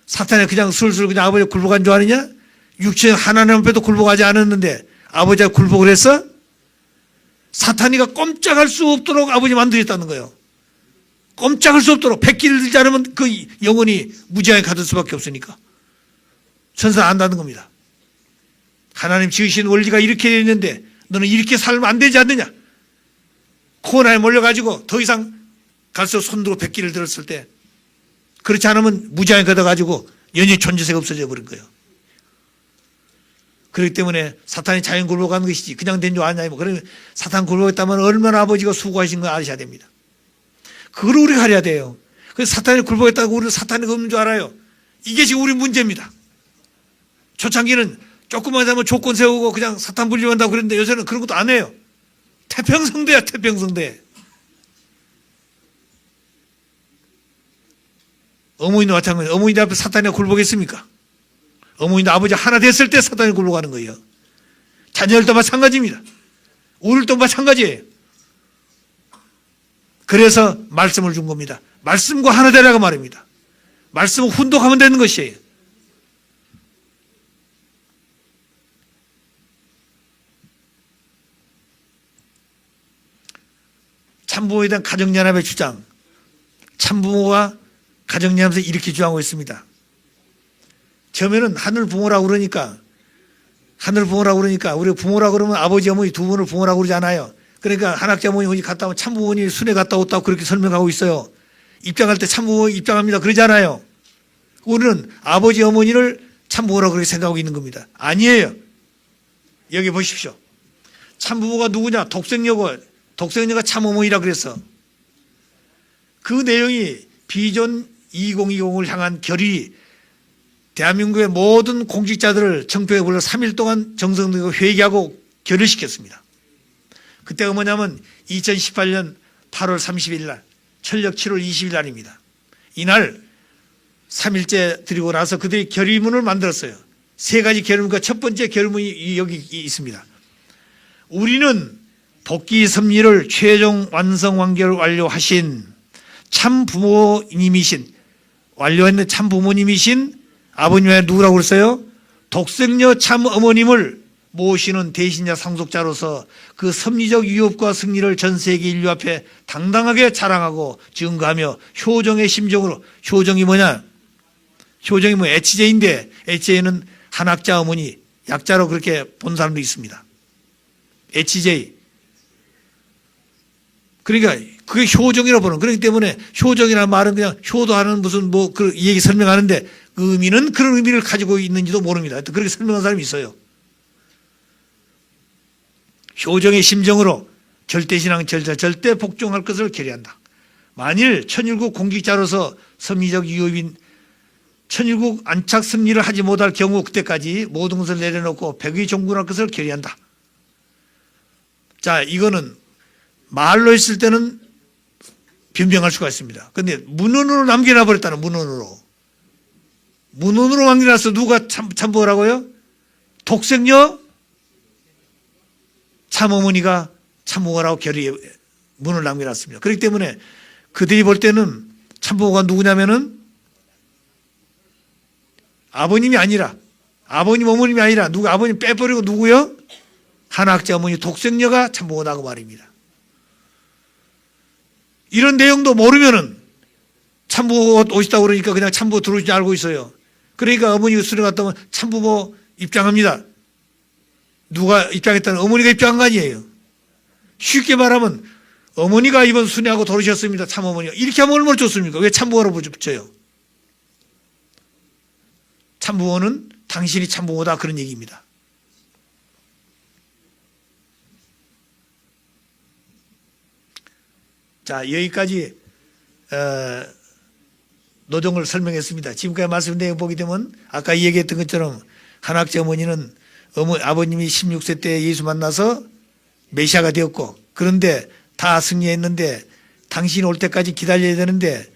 Speaker 1: 사탄이 그냥 술술 그냥 아버지 굴복한 줄 아느냐? 육체의 하나님 앞에도 굴복하지 않았는데 아버지가 굴복을 했어? 사탄이가 꼼짝할 수 없도록 아버지 만들었다는 거예요. 꼼짝할 수 없도록 백기를 들지 않으면 그 영혼이 무지하게 가둘 수밖에 없으니까 천사 안다는 겁니다. 하나님 지으신 원리가 이렇게 되어 있는데 너는 이렇게 살면 안 되지 않느냐? 코로나에 몰려가지고 더 이상 갈수록 손들고 백기를 들었을 때 그렇지 않으면 무지하게 걷어가지고 연이 존재세가 없어져 버린 거예요. 그렇기 때문에 사탄이 자연 굴복하는 것이지 그냥 된 줄 아냐. 그러면 사탄 굴복했다면 얼마나 아버지가 수고하신 거 아셔야 됩니다. 그걸 우리가 가려야 돼요. 그래서 사탄이 굴복했다고 우리는 사탄이 없는 줄 알아요. 이게 지금 우리 문제입니다. 초창기는 조금만 하면 조건 세우고 그냥 사탄 분리한다고 그랬는데 요새는 그런 것도 안 해요. 태평성대야, 태평성대. 어머니도 마찬가지예요. 어머니들 앞에 사탄이 굴복했습니까? 어머니도 아버지 하나 됐을 때 사탄이 굴복하는 거예요. 자녀들도 마찬가지입니다. 우리도 마찬가지예요. 그래서 말씀을 준 겁니다. 말씀과 하나 되라고 말입니다. 말씀을 훈독하면 되는 것이에요. 참부모에 대한 가정연합의 주장. 참부모가 가정연합에서 이렇게 주장하고 있습니다. 처음에는 하늘 부모라고 그러니까 우리 부모라고 그러면 아버지 어머니 두 분을 부모라고 그러지 않아요. 그러니까 한학자 어머니 어디 갔다 오면 참부모님 순회 갔다 왔다고 그렇게 설명하고 있어요. 입장할 때 참부모 입장합니다. 그러지 않아요. 우리는 아버지 어머니를 참부모라고 그렇게 생각하고 있는 겁니다. 아니에요. 여기 보십시오. 참부모가 누구냐? 독생녀가 참어머니라 그랬어. 그 내용이 비전 2020을 향한 결의 대한민국의 모든 공직자들을 청표에 불러 3일 동안 정성들과 회개하고 결의시켰습니다. 그때가 뭐냐면 2018년 8월 30일 날, 철력 7월 20일 날입니다. 이날 3일째 드리고 나서 그들이 결의문을 만들었어요. 세 가지 결의문과 첫 번째 결의문이 여기 있습니다. 우리는 복귀 섭리를 최종 완성 완료하신 참 부모님이신 완료했는 참 부모님이신 아버님의 누구라고 그랬어요? 독생녀 참 어머님을 모시는 대신자 상속자로서 그 섭리적 위협과 승리를 전 세계 인류 앞에 당당하게 자랑하고 증거하며 효정의 심정으로, 효정이 뭐냐? 효정이 뭐 HJ인데 HJ는 한학자 어머니, 약자로 그렇게 본 사람도 있습니다. HJ. 그러니까 그게 효정이라고 보는. 그렇기 때문에 효정이라는 말은 그냥 효도하는 무슨 뭐 그 얘기 설명하는데 그 의미는 그런 의미를 가지고 있는지도 모릅니다. 그렇게 설명한 사람이 있어요. 효정의 심정으로 절대신앙 절대 복종할 것을 결의한다. 만일 천일국 공직자로서 섭리적 위협인 천일국 안착 섭리를 하지 못할 경우 그때까지 모든 것을 내려놓고 백의 종군할 것을 결의한다. 자, 이거는 말로 했을 때는 변명할 수가 있습니다. 그런데 문헌으로 남겨놔 버렸다는 문헌으로 남겨놔서 누가 참부하라고요? 독생녀 참어머니가 참부하라고 문을 남겨놨습니다. 그렇기 때문에 그들이 볼 때는 참부가 누구냐면은 아버님이 아니라 아버님 어머님이 아니라 누가 아버님 빼버리고 누구요? 한학자 어머니 독생녀가 참부하다고 말입니다. 이런 내용도 모르면은 참부모 오시다고 그러니까 그냥 참부모 들어오지 알고 있어요. 그러니까 어머니가 수련 갔다 오면 참부모 입장합니다. 누가 입장했다는 어머니가 입장한 거 아니에요. 쉽게 말하면 어머니가 이번 순회하고 돌으셨습니다. 참어머니가. 이렇게 하면 얼마나 좋습니까? 왜 참부모라고 붙여요? 참부모는 당신이 참부모다 그런 얘기입니다. 자, 여기까지 노정을 설명했습니다. 지금까지 말씀드린 내용 보게 되면 아까 얘기했던 것처럼 한학재 어머니는 아버님이 16세 때 예수 만나서 메시아가 되었고, 그런데 다 승리했는데 당신이 올 때까지 기다려야 되는데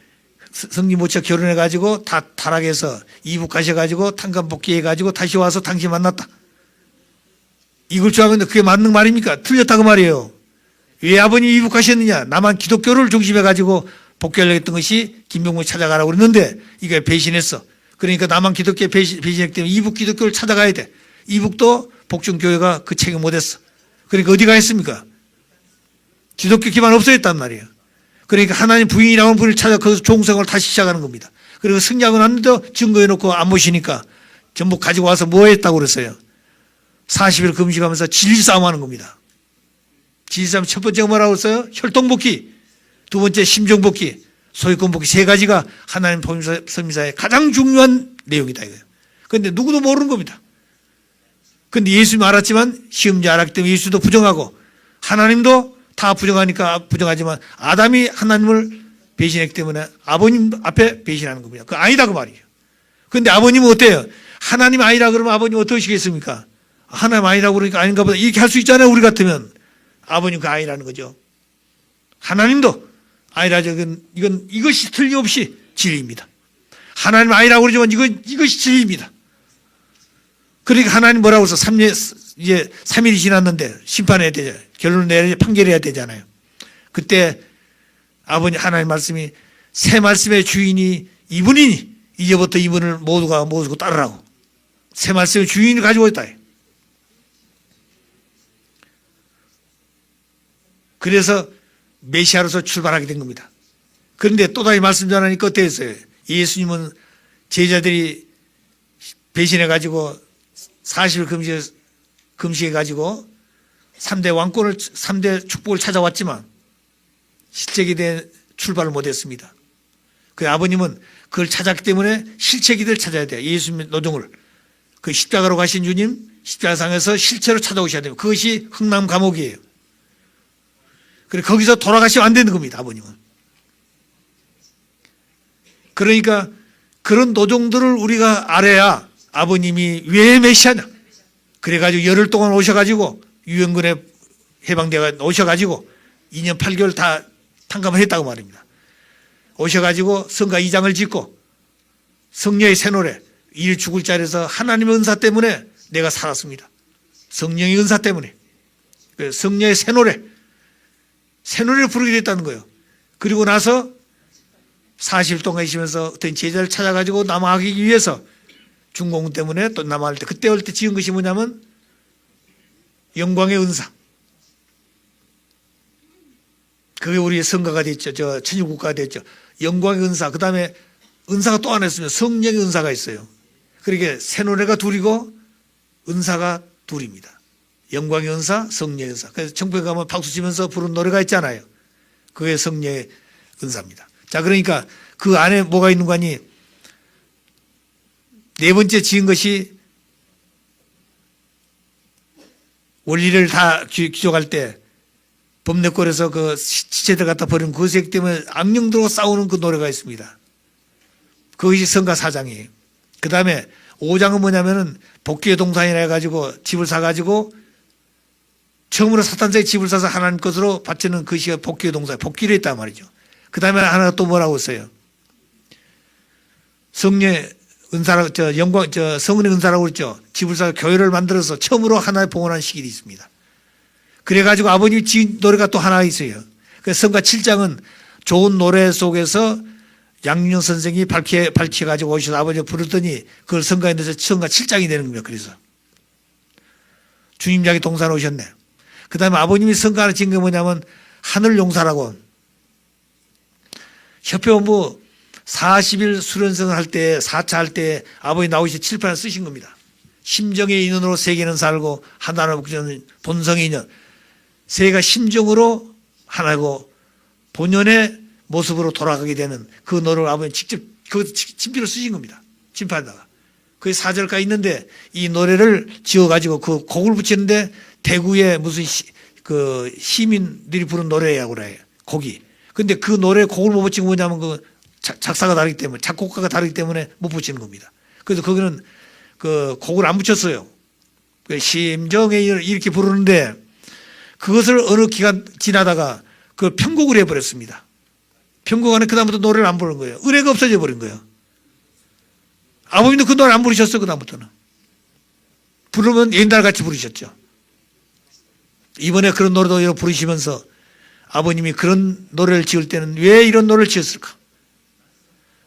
Speaker 1: 승리 못쳐 결혼해가지고 다 타락해서 이북 가셔가지고 탄감 복귀해가지고 다시 와서 당신 만났다. 이걸 줄 알았는데 그게 맞는 말입니까? 틀렸다고 말이에요. 왜 아버님이 이북 가셨느냐? 나만 기독교를 중심해가지고 복귀하려고 했던 것이 김병문이 찾아가라고 그랬는데 이게 배신했어. 그러니까 나만 기독교에 배신했기 때문에 이북 기독교를 찾아가야 돼. 이북도 복중교회가 그 책임 못했어. 그러니까 어디가 했습니까? 기독교 기반 없어졌단 말이에요. 그러니까 하나님 부인이라는 분을 찾아 거기서 종생활을 다시 시작하는 겁니다. 그리고 승리하고 났는데 증거해놓고 안 모시니까 전부 가지고 와서 뭐 했다고 그랬어요? 40일 금식하면서 진리싸움하는 겁니다. 진리싸움 첫 번째가 뭐라고 했어요? 혈통복귀, 두 번째 심정복귀, 소유권복귀, 세 가지가 하나님 복음서미사의 가장 중요한 내용이다 이거예요. 그런데 누구도 모르는 겁니다. 그런데 예수님 알았지만 시험지 알았기 때문에 예수도 부정하고 하나님도 다 부정하니까 부정하지만 아담이 하나님을 배신했기 때문에 아버님 앞에 배신하는 겁니다. 그거 아니다 그 말이에요. 그런데 아버님은 어때요? 하나님 아니라 그러면 아버님 어떠시겠습니까? 하나님 아니라고 그러니까 아닌가 보다 이렇게 할 수 있잖아요. 우리 같으면. 아버님 그 아니라는 거죠. 하나님도 아니라죠. 이것이 틀림없이 진리입니다. 하나님 아니라고 그러지만 이것이 진리입니다. 그러니까 하나님 뭐라고 해서 이제 3일이 지났는데 심판해야 되잖아요. 결론을 내야 판결해야 되잖아요. 그때 아버님 하나님 말씀이 새 말씀의 주인이 이분이니 이제부터 이분을 모두가 모시고 따르라고. 새 말씀의 주인이 가지고 있다. 그래서 메시아로서 출발하게 된 겁니다. 그런데 또 다시 말씀 전하니까 어땠어요? 예수님은 제자들이 배신해가지고 40일 금식해가지고 3대 축복을 찾아왔지만 실책이 된 출발을 못했습니다. 그 아버님은 그걸 찾았기 때문에 실체기들 찾아야 돼요. 예수님의 노정을. 그 십자가로 가신 주님 십자가상에서 실체로 찾아오셔야 돼요. 그것이 흥남 감옥이에요. 그래 거기서 돌아가시면 안 되는 겁니다. 아버님은. 그러니까 그런 노정들을 우리가 알아야 아버님이 왜 메시아냐. 그래가지고 열흘 동안 오셔가지고 유엔군에 해방대가 오셔가지고 2년 8개월 다 탕감을 했다고 말입니다. 오셔가지고 성가 2장을 짓고 성녀의 새 노래 일 죽을 자리에서 하나님의 은사 때문에 내가 살았습니다. 성령의 은사 때문에 성녀의 새 노래를 부르게 됐다는 거예요. 그리고 나서 40일 동안 있으면서 어떤 제자를 찾아가지고 남아가기 위해서 중공군 때문에 또 남아갈 때 그때 올 때 지은 것이 뭐냐면 영광의 은사. 그게 우리의 성가가 됐죠. 천일국가가 됐죠. 영광의 은사. 그 다음에 은사가 또 하나 있으면 성령의 은사가 있어요. 그러니까 새 노래가 둘이고 은사가 둘입니다. 영광의 은사, 성령의 은사. 그래서 청평에 가면 박수 치면서 부른 노래가 있잖아요. 그게 성령의 은사입니다. 자, 그러니까 그 안에 뭐가 있는 거니? 네 번째 지은 것이 원리를 다 귀족할 때 범례골에서 그 시체들 갖다 버린 그 색 때문에 악령들과 싸우는 그 노래가 있습니다. 그것이 성가 4장이에요. 그 다음에 5장은 뭐냐면은 복귀의 동산이라 해가지고 집을 사가지고 처음으로 사탄자의 집을 사서 하나님 것으로 바치는 그것이 복귀의 동산, 복귀를 했단 말이죠. 그 다음에 하나가 또 뭐라고 했어요? 성령의 은사라고, 성은의 은사라고 그랬죠. 집을 사서 교회를 만들어서 처음으로 하나의 봉헌한 시기도 있습니다. 그래가지고 아버님이 지은 노래가 또 하나 있어요. 그래서 성가 7장은 좋은 노래 속에서 양윤영 선생이 밝혀가지고 오셔서 아버지가 부르더니 그걸 성가에 넣어서 성가 7장이 되는 겁니다. 그래서. 주님작이 동산 오셨네. 그 다음에 아버님이 성가 하나 지은 게 뭐냐면 하늘용사라고 협회본부 40일 수련생을 할 때, 4차 할 때 아버지 나오셔서 칠판을 쓰신 겁니다. 심정의 인연으로 세계는 살고 하나로 복지는 본성의 인연. 세계가 심정으로 하나고 본연의 모습으로 돌아가게 되는 그 노래를 아버님 직접 그 친필로 쓰신 겁니다. 칠판에다가. 그게 4절까지 있는데 이 노래를 지어가지고 그 곡을 붙이는데 대구의 무슨 그 시민들이 부른 노래라고 그래요. 곡이. 근데 그 노래 곡을 못 붙인 거 뭐냐면 그 작사가 다르기 때문에, 작곡가가 다르기 때문에 못 붙이는 겁니다. 그래서 거기는 그 곡을 안 붙였어요. 심정에 이렇게 부르는데 그것을 어느 기간 지나다가 그 편곡을 해버렸습니다. 편곡 안에 그다음부터 노래를 안 부르는 거예요. 은혜가 없어져 버린 거예요. 아버님도 그 노래 안 부르셨어. 그다음부터는 부르면 옛날같이 부르셨죠. 이번에 그런 노래도 여러 부르시면서 아버님이 그런 노래를 지을 때는 왜 이런 노래를 지었을까?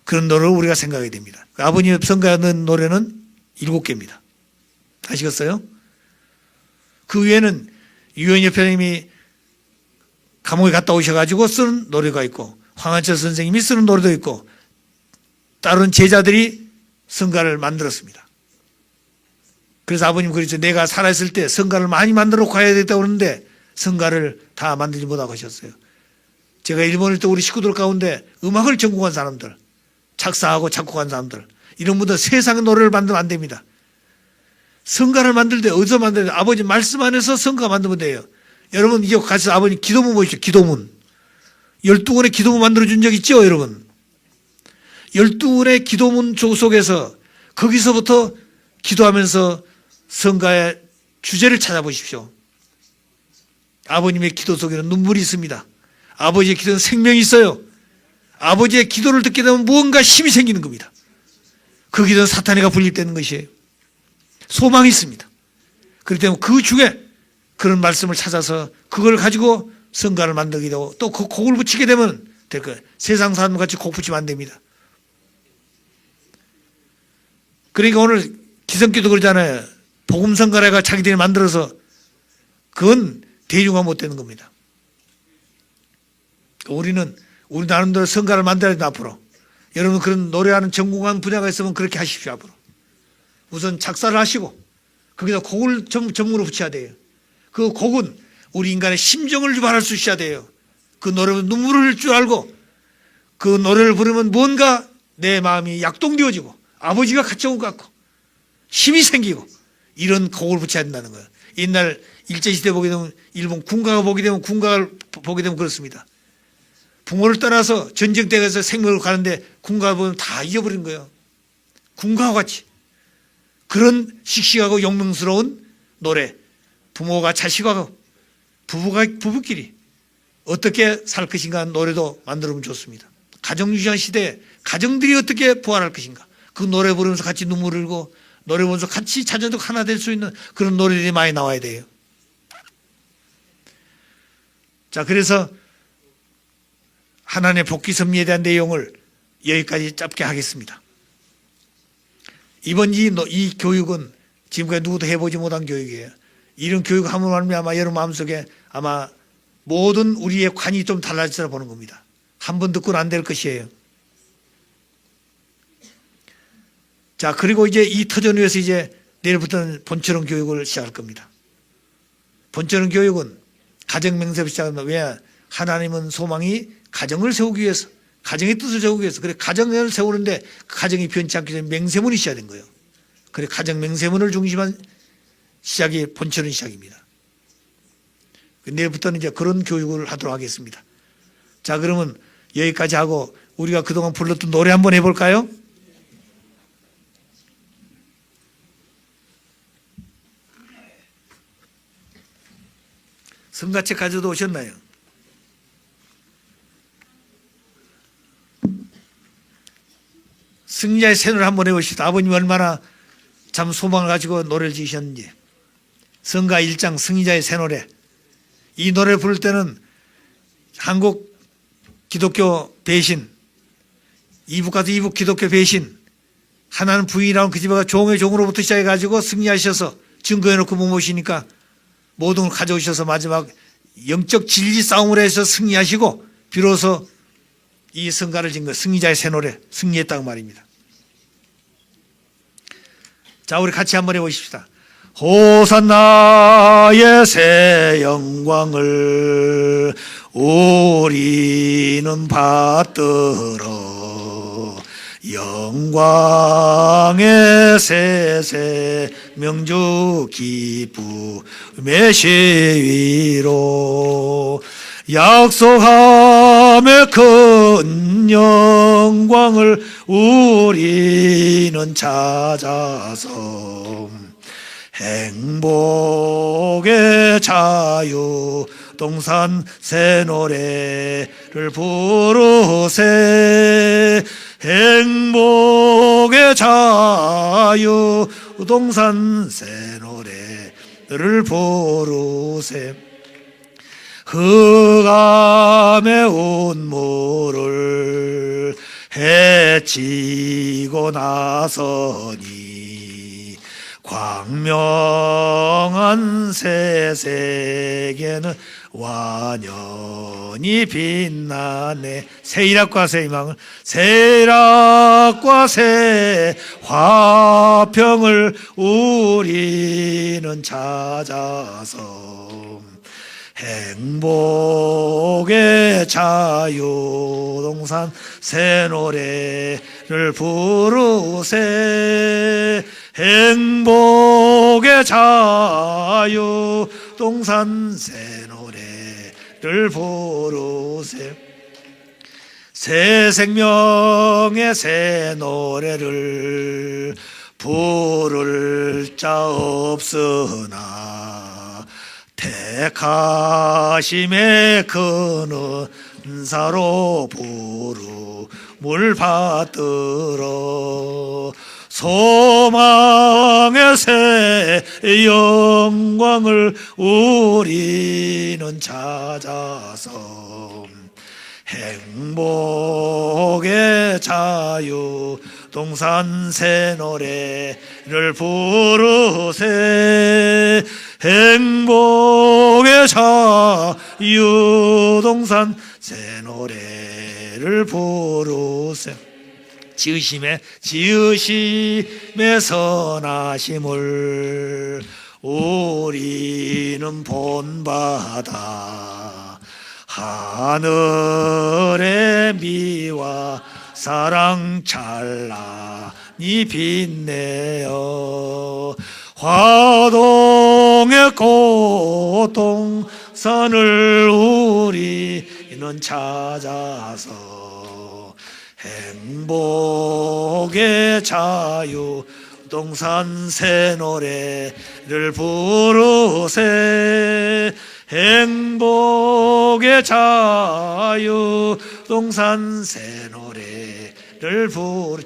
Speaker 1: 그런 노래를 우리가 생각해야 됩니다. 아버님이 선가하는 노래는 7개입니다. 아시겠어요? 그 위에는 유현엽 회장님이 감옥에 갔다 오셔가지고 쓰는 노래가 있고, 황한철 선생님이 쓰는 노래도 있고, 다른 제자들이 선가를 만들었습니다. 그래서 아버님 그랬죠. 내가 살아있을 때 선가를 많이 만들어 가야 되겠다고 그러는데 선가를 다 만들지 못하고 하셨어요. 제가 일본일 때 우리 식구들 가운데 음악을 전공한 사람들, 작사하고 작곡한 사람들, 이런 분들 세상의 노래를 만들면 안 됩니다. 선가를 만들 때 어디서 만들어야 돼요? 아버지 말씀 안에서 선가 만들면 돼요. 여러분 이제 가서 아버님 기도문 보십시오. 기도문. 12권의 기도문 만들어준 적 있죠 여러분? 12권의 기도문 속에서 거기서부터 기도하면서 선가의 주제를 찾아보십시오. 아버님의 기도 속에는 눈물이 있습니다. 아버지의 기도는 생명이 있어요. 아버지의 기도를 듣게 되면 무언가 힘이 생기는 겁니다. 그 기도는 사탄이가 분립되는 것이에요. 소망이 있습니다. 그렇기 때문에 그 중에 그런 말씀을 찾아서 그걸 가지고 선가를 만들게 되고 또 그 곡을 붙이게 되면 될 거예요. 세상 사람같이 곡 붙이면 안 됩니다. 그러니까 오늘 기성교도 그러잖아요. 복음선가래가 자기들이 만들어서 그건 대중화 못 되는 겁니다. 우리는 우리 나름대로 선가를 만들어야 돼 앞으로. 여러분 그런 노래하는 전공한 분야가 있으면 그렇게 하십시오 앞으로. 우선 작사를 하시고 거기다 곡을 전문으로 붙여야 돼요. 그 곡은 우리 인간의 심정을 유발할 수 있어야 돼요. 그 노래는 눈물을 흘릴 줄 알고 그 노래를 부르면 뭔가 내 마음이 약동되어지고 아버지가 같이 온 것 같고 힘이 생기고 이런 곡을 붙여야 된다는 거예요. 옛날 일제시대 보게 되면 일본 군가가 보게 되면 군가를 보게 되면 그렇습니다. 부모를 떠나서 전쟁터에서 생명을 가는데 군가 보면 다 잊어버린 거예요. 군가와 같이. 그런 씩씩하고 영롱스러운 노래. 부모가 자식하고 부부가 부부끼리 어떻게 살 것인가 하는 노래도 만들어보면 좋습니다. 가정 유지한 시대에 가정들이 어떻게 부활할 것인가. 그 노래 부르면서 같이 눈물을 흘리고 노래 부르면서 같이 자전적 하나 될 수 있는 그런 노래들이 많이 나와야 돼요. 자, 그래서 하나님의 복귀 섭리에 대한 내용을 여기까지 짧게 하겠습니다. 이번 이 교육은 지금까지 누구도 해보지 못한 교육이에요. 이런 교육함으로 아마 여러분 마음속에 아마 모든 우리의 관이 좀 달라질 거라 보는 겁니다. 한 번 듣고는 안 될 것이에요. 자, 그리고 이제 이 터전 위에서 이제 내일부터는 본처럼 교육을 시작할 겁니다. 본처럼 교육은 가정 맹세로 시작합니다. 왜? 하나님은 소망이 가정을 세우기 위해서, 가정의 뜻을 세우기 위해서, 그래 가정을 세우는데 가정이 변치 않기 전에 맹세문이 시작된 거예요. 그래 가정 맹세문을 중심한 시작이 본처럼 시작입니다. 내일부터는 이제 그런 교육을 하도록 하겠습니다. 자, 그러면 여기까지 하고 우리가 그동안 불렀던 노래 한번 해볼까요? 성가책 가져도 오셨나요? 승리자의 새노래 한번 해보십시다. 아버님이 얼마나 참 소망을 가지고 노래를 지으셨는지. 성가 1장 승리자의 새노래. 이 노래를 부를 때는 한국 기독교 배신, 이북 가서 이북 기독교 배신, 하나는 부인이라는 그 집애가 종의 종으로부터 시작해가지고 승리하셔서 증거해놓고 못 모시니까 모든 걸 가져오셔서 마지막 영적 진리 싸움을 해서 승리하시고 비로소 이 성가를 진 거 승리자의 새노래 승리했다고 말입니다. 자, 우리 같이 한번 해보십시다. 호산나의 새 영광을 우리는 받들어 영광의 새 명주 기쁨의 시위로 약속함의 큰 영광을 우리는 찾아서 행복의 자유 동산 새 노래를 부르세. 행복의 자유 동산 새 노래를 부르세. 흑암의 운물을 헤치고 나서니 광명한 새 세계는 완연히 빛나네. 세일학과 새 희망을, 세일학과 새 화평을 우리는 찾아서 행복의 자유동산 새 노래를 부르세. 행복의 자유동산 새 노래를 부르세. 새 생명의 새 노래를 부를 자 없으나 택하심의 큰 은사로 부름을 받들어 소망의 새 영광을 우리는 찾아서 행복의 자유 동산 새 노래를 부르세. 행복의 자유 동산 새 노래를 부르세. 지으심의 선하심을 우리는 본받아 하늘의 미와 사랑 찬란히 빛내어 화동의 꽃동산을 우리는 찾아서 행복의 자유 동산 새 노래를 부르세. 행복의 자유 동산 새 노래를 부르.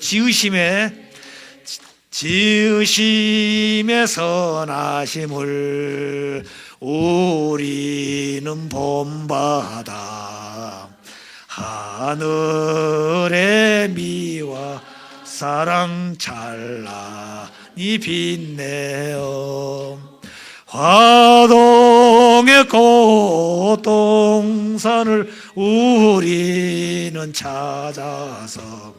Speaker 1: 지으심의 선하심을 우리는 본받아 하늘의 미와 사랑 찬란히 빛내어 화동의 꽃동산을 우리는 찾아서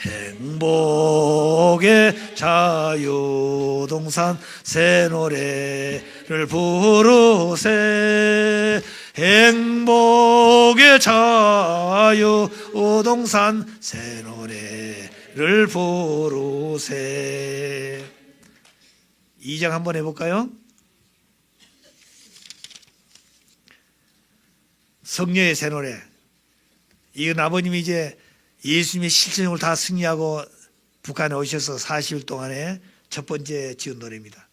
Speaker 1: 행복의 자유동산 새 노래를 부르세. 행복의 자유동산 새 노래를 부르세. 2장 한번 해볼까요? 성녀의 새 노래. 이건 아버님이 이제 예수님의 실천적으로 다 승리하고 북한에 오셔서 40일 동안에 첫 번째 지은 노래입니다.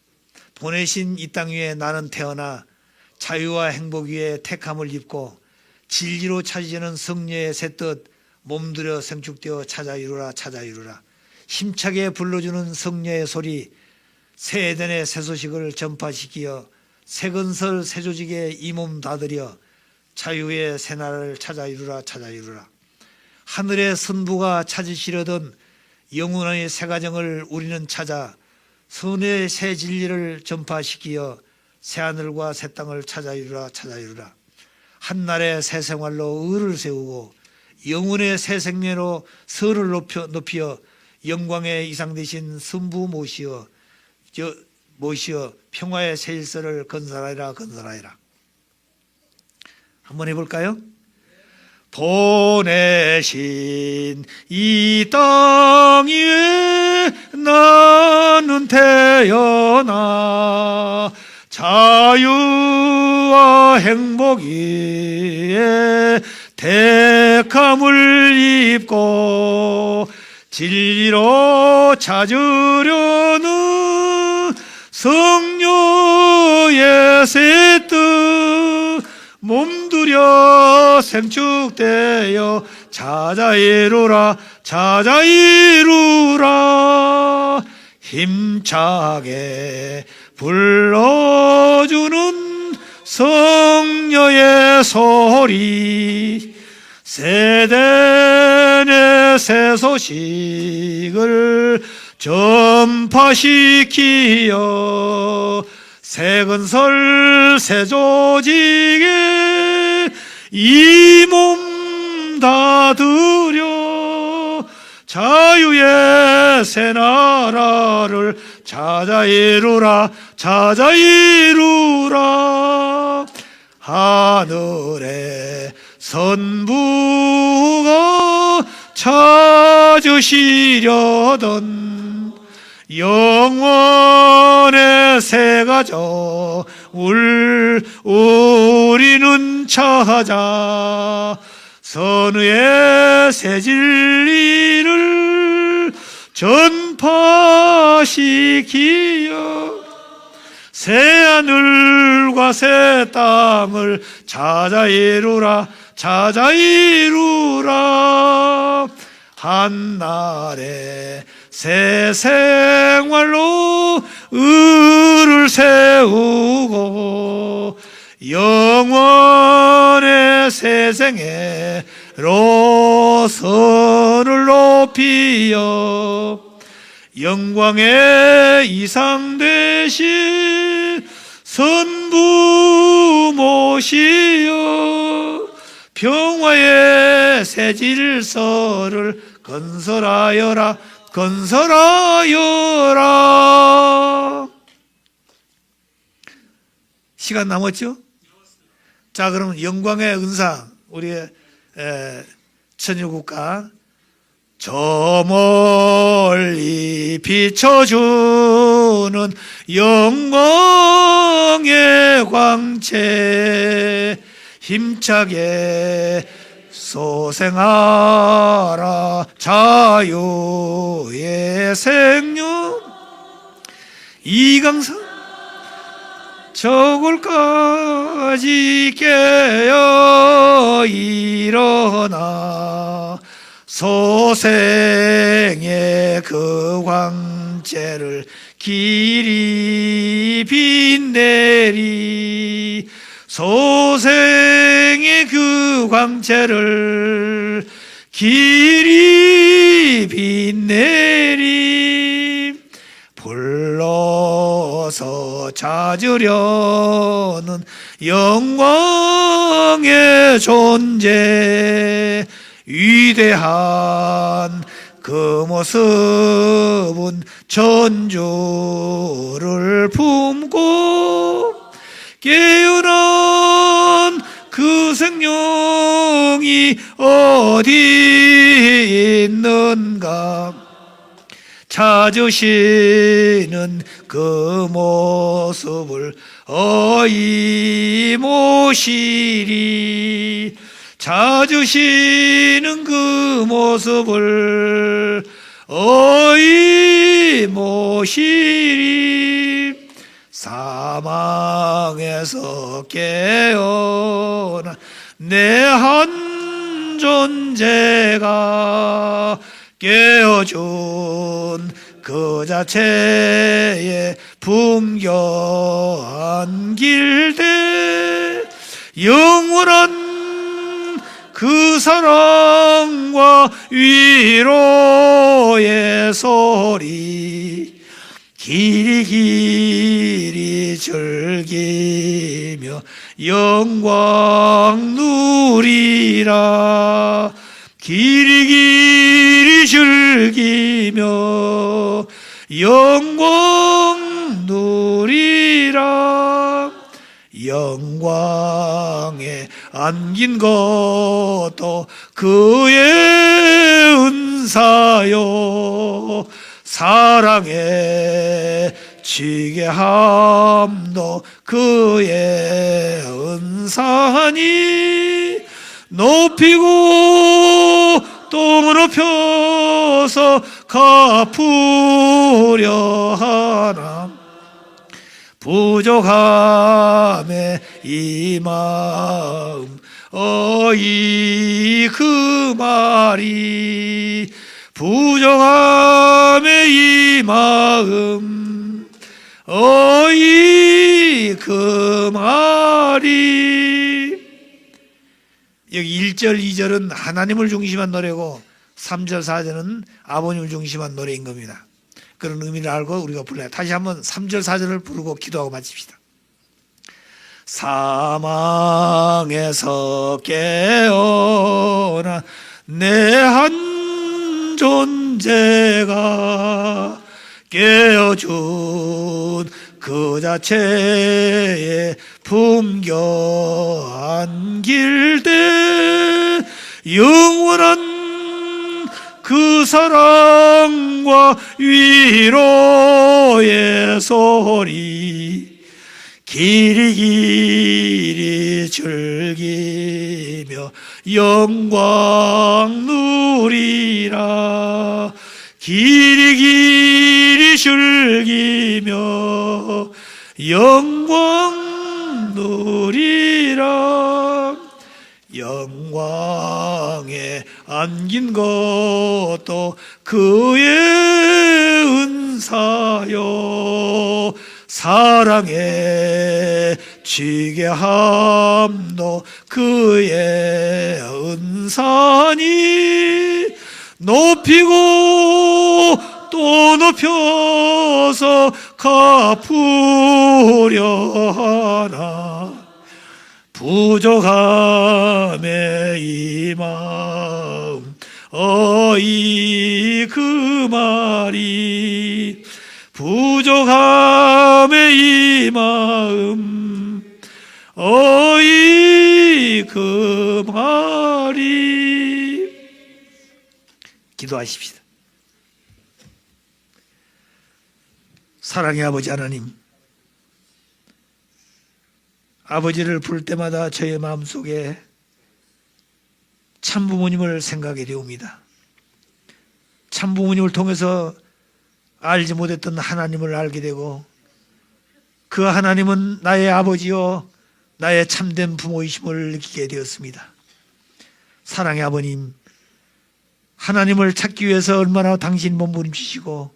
Speaker 1: 보내신 이 땅 위에 나는 태어나 자유와 행복 위에 택함을 입고 진리로 찾으시는 성녀의 새 뜻 몸들여 생축되어 찾아 이루라 찾아 이루라. 힘차게 불러주는 성녀의 소리 새 에덴의 새 소식을 전파시키어 새 건설 새 조직에 이 몸 다들여 자유의 새 나라를 찾아 이루라 찾아 이루라. 하늘의 선부가 찾으시려던 영원의 새 가정을 우리는 찾아 선의 새 진리를 전파시키어 새 하늘과 새 땅을 찾아 이루라 찾아 이루라. 한날의 새 생활로 의를 세우고 영혼의 새 생명으로 선을 높이어 영광의 이상 되신 선부 모시어 평화의 새 일서를 건설하리라 건설하리라. 한번 해볼까요? 보내신 이 땅 위에 나는 태어나 자유와 평화와 행복이 택함을 입고 진리로 찾으려는 성녀의 새 뜻 몸두려 생축되어 찾아 이루라 찾아 이루라 힘차게 불러주는 성녀의 소리 세대의 새 소식을 전파시키어 새 건설 새 조직에 이 몸 다 드려 자유의 새 나라를 찾아 이루라 찾아 이루라 하늘의 선부가 찾으시려던 영원의 새 가정 우리는 찾아 선의 새 진리를 전파시키어 새 하늘과 새 땅을 찾아 이루라 찾아 이루라 한날에 새 생활로 을을 세우고 영원의 새 생애로 선을 높이어 영광의 이상 되신 선부 모시어 평화의 새 질서를 건설하여라 건설하여라. 시간 남았죠? 자, 그럼 영광의 은사 우리의 천일국가 저 멀리 비춰주는 영광의 광채 힘차게 소생하라 자유의 생명 이강산 저골까지 깨어 일어나 소생의 그 광채를 길이 빛내리 소생의 그 광채를 길이 빛내리 불러서 찾으려는 영광의 존재 위대한 그 모습은 천주를 품고 깨어난 그 생명이 어디 있는가 찾으시는 그 모습을 어이 모시리 찾으시는 그 모습을 어이 모시리 사망에서 깨어난 내 한 존재가 깨어준 그 자체의 풍겨한 길대 영원한 그 사랑과 위로의 소리 길이 길이 즐기며 영광 누리라 길이 길이 즐기며 영광 누리라 영광에 안긴 것도 그의 은사요 사랑에 지게함도 그의 산이 높이고 또 높여서 갚으려 하나 부족함에 이 마음 어이 그 말이 부족함에 이 마음 어이 그 말이. 여기 1절 2절은 하나님을 중심한 노래고 3절 4절은 아버님을 중심한 노래인 겁니다. 그런 의미를 알고 우리가 불러요. 다시 한번 3절 4절을 부르고 기도하고 마칩시다. 사망에서 깨어나 내 한 존재가 깨어준 그 자체의 풍겨한 길대 영원한 그 사랑과 위로의 소리 길이 길이 즐기며 영광 누리라 길이 길이 즐기며 영광 누리라. 영광에 안긴 것도 그의 은사요 사랑에 지게 함도 그의 은사니 높이고 또 높여서 갚으려 하나 부족함에 이 마음 어이 그 말이 부족함에 이 마음 어이 그 말이. 기도하십시다. 사랑의 아버지 하나님, 아버지를 부를 때마다 저의 마음속에 참부모님을 생각하게 되옵니다. 참부모님을 통해서 알지 못했던 하나님을 알게 되고 그 하나님은 나의 아버지요 나의 참된 부모이심을 느끼게 되었습니다. 사랑의 아버님, 하나님을 찾기 위해서 얼마나 당신 몸부림치시고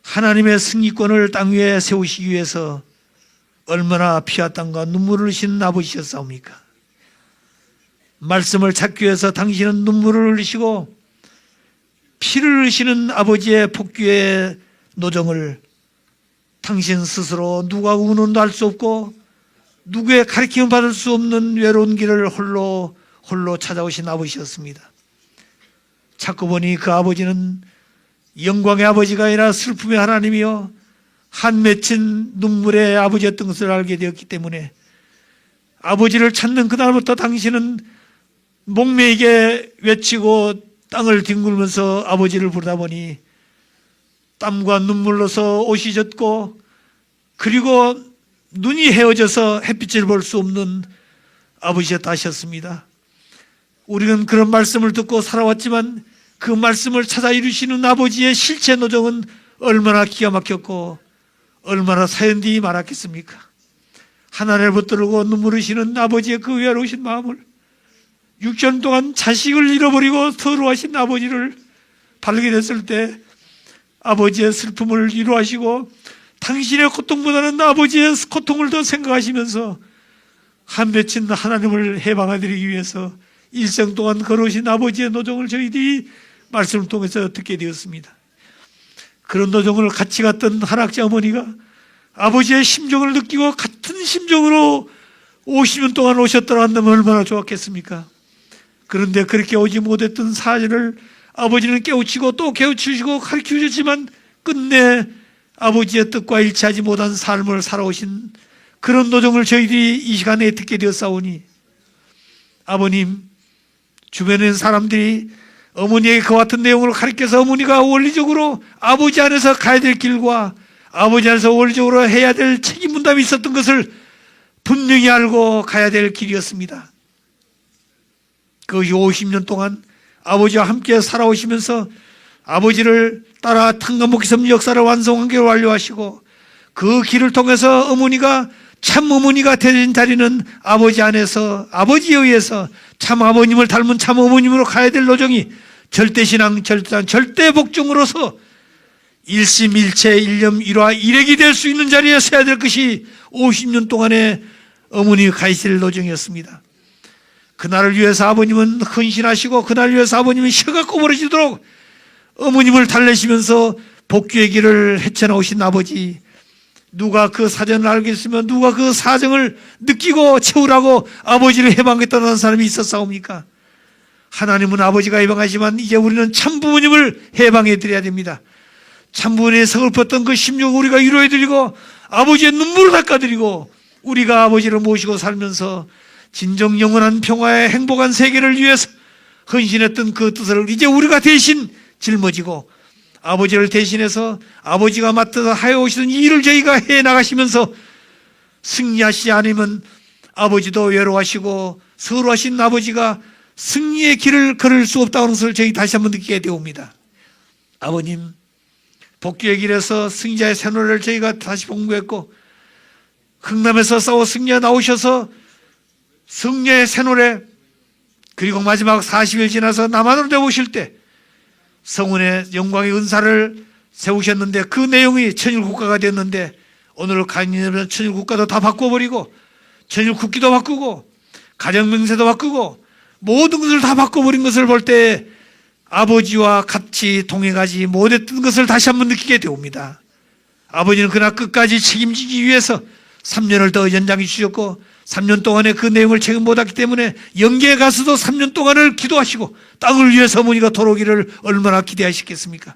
Speaker 1: 하나님의 승리권을 땅 위에 세우시기 위해서 얼마나 피와 땀과 눈물을 흘리신 아버지셨사옵니까? 말씀을 찾기 위해서 당신은 눈물을 흘리시고 피를 흘리시는 아버지의 복귀의 노정을 당신 스스로 누가 운운도 할 수 없고 누구의 가르침을 받을 수 없는 외로운 길을 홀로 찾아오신 아버지셨습니다. 찾고 보니 그 아버지는 영광의 아버지가 아니라 슬픔의 하나님이요 한 맺힌 눈물의 아버지였던 것을 알게 되었기 때문에 아버지를 찾는 그날부터 당신은 목매이게 외치고 땅을 뒹굴면서 아버지를 부르다 보니 땀과 눈물로서 옷이 젖고 그리고 눈이 헤어져서 햇빛을 볼 수 없는 아버지였다 하셨습니다. 우리는 그런 말씀을 듣고 살아왔지만 그 말씀을 찾아 이루시는 아버지의 실체 노정은 얼마나 기가 막혔고 얼마나 사연되이 많았겠습니까? 하나님을 붙들고 눈물 흘리시는 아버지의 그 외로우신 마음을 6년 동안 자식을 잃어버리고 서러워하신 아버지를 바르게 됐을 때 아버지의 슬픔을 위로하시고 당신의 고통보다는 아버지의 고통을 더 생각하시면서 한 맺힌 하나님을 해방해드리기 위해서 일생 동안 걸어오신 아버지의 노정을 저희들이 말씀을 통해서 듣게 되었습니다. 그런 노정을 같이 갔던 한학자 어머니가 아버지의 심정을 느끼고 같은 심정으로 50년 동안 오셨더라 한다면 얼마나 좋았겠습니까? 그런데 그렇게 오지 못했던 사실을 아버지는 깨우치고 또 깨우치시고 가르쳐 주셨지만 끝내 아버지의 뜻과 일치하지 못한 삶을 살아오신 그런 노정을 저희들이 이 시간에 듣게 되었사오니 아버님, 주변에 있는 사람들이 어머니에게 그와 같은 내용을 가르쳐서 어머니가 원리적으로 아버지 안에서 가야 될 길과 아버지 안에서 원리적으로 해야 될 책임 분담이 있었던 것을 분명히 알고 가야 될 길이었습니다. 그것이 50년 동안 아버지와 함께 살아오시면서 아버지를 따라 탄감복기섬 역사를 완성한 게 완료하시고 그 길을 통해서 어머니가 참 어머니가 된 자리는 아버지 안에서 아버지에 의해서 참 아버님을 닮은 참 어머님으로 가야 될 노정이 절대신앙, 절대복종으로서 일심일체, 일념, 일화, 일액이 될 수 있는 자리에 서야 될 것이 50년 동안의 어머니 가이실 노정이었습니다. 그날을 위해서 아버님은 헌신하시고 그날을 위해서 아버님은 혀가 꼬부러지도록 어머님을 달래시면서 복귀의 길을 헤쳐나오신 아버지, 누가 그 사정을 알겠으면 누가 그 사정을 느끼고 채우라고 아버지를 해방했다는 사람이 있었사옵니까? 하나님은 아버지가 해방하시지만 이제 우리는 참 부모님을 해방해 드려야 됩니다. 참 부모님의 서글펐던 그 심령을 우리가 위로해 드리고 아버지의 눈물을 닦아드리고 우리가 아버지를 모시고 살면서 진정 영원한 평화의 행복한 세계를 위해서 헌신했던 그 뜻을 이제 우리가 대신 짊어지고 아버지를 대신해서 아버지가 맡아서 하여오시던 이 일을 저희가 해나가시면서 승리하시지 않으면 아버지도 외로워하시고 서러하신 아버지가 승리의 길을 걸을 수 없다는 것을 저희 다시 한번 느끼게 되옵니다. 아버님, 복귀의 길에서 승자의 새노래를 저희가 다시 공부했고 흥남에서 싸워 승리에 나오셔서 승리의 새노래, 그리고 마지막 40일 지나서 남한으로 되오실 때 성운의 영광의 은사를 세우셨는데 그 내용이 천일국가가 됐는데 오늘 간이면 천일국가도 다 바꿔버리고 천일국기도 바꾸고 가정명세도 바꾸고 모든 것을 다 바꿔버린 것을 볼 때 아버지와 같이 동행하지 못했던 것을 다시 한번 느끼게 되옵니다. 아버지는 그러나 끝까지 책임지기 위해서 3년을 더 연장해 주셨고 3년 동안에 그 내용을 책임 못했기 때문에 영계에 가서도 3년 동안을 기도하시고 땅을 위해서 어머니가 돌아오기를 얼마나 기대하시겠습니까?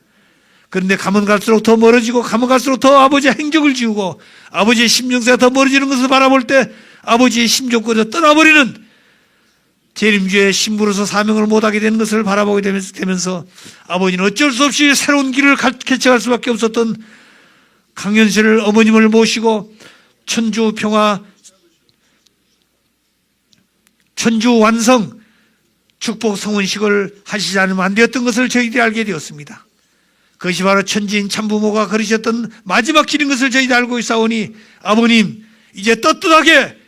Speaker 1: 그런데 가면 갈수록 더 멀어지고 가면 갈수록 더 아버지의 행적을 지우고 아버지의 심정세가 더 멀어지는 것을 바라볼 때 아버지의 심정권에서 떠나버리는 재림주의 신부로서 사명을 못하게 되는 것을 바라보게 되면서 아버지는 어쩔 수 없이 새로운 길을 개척할 수밖에 없었던 강현실 어머님을 모시고 천주 평화 천주 완성 축복 성원식을 하시지 않으면 안 되었던 것을 저희들이 알게 되었습니다. 그것이 바로 천지인 참부모가 걸으셨던 마지막 길인 것을 저희들이 알고 있사오니 아버님, 이제 떳떳하게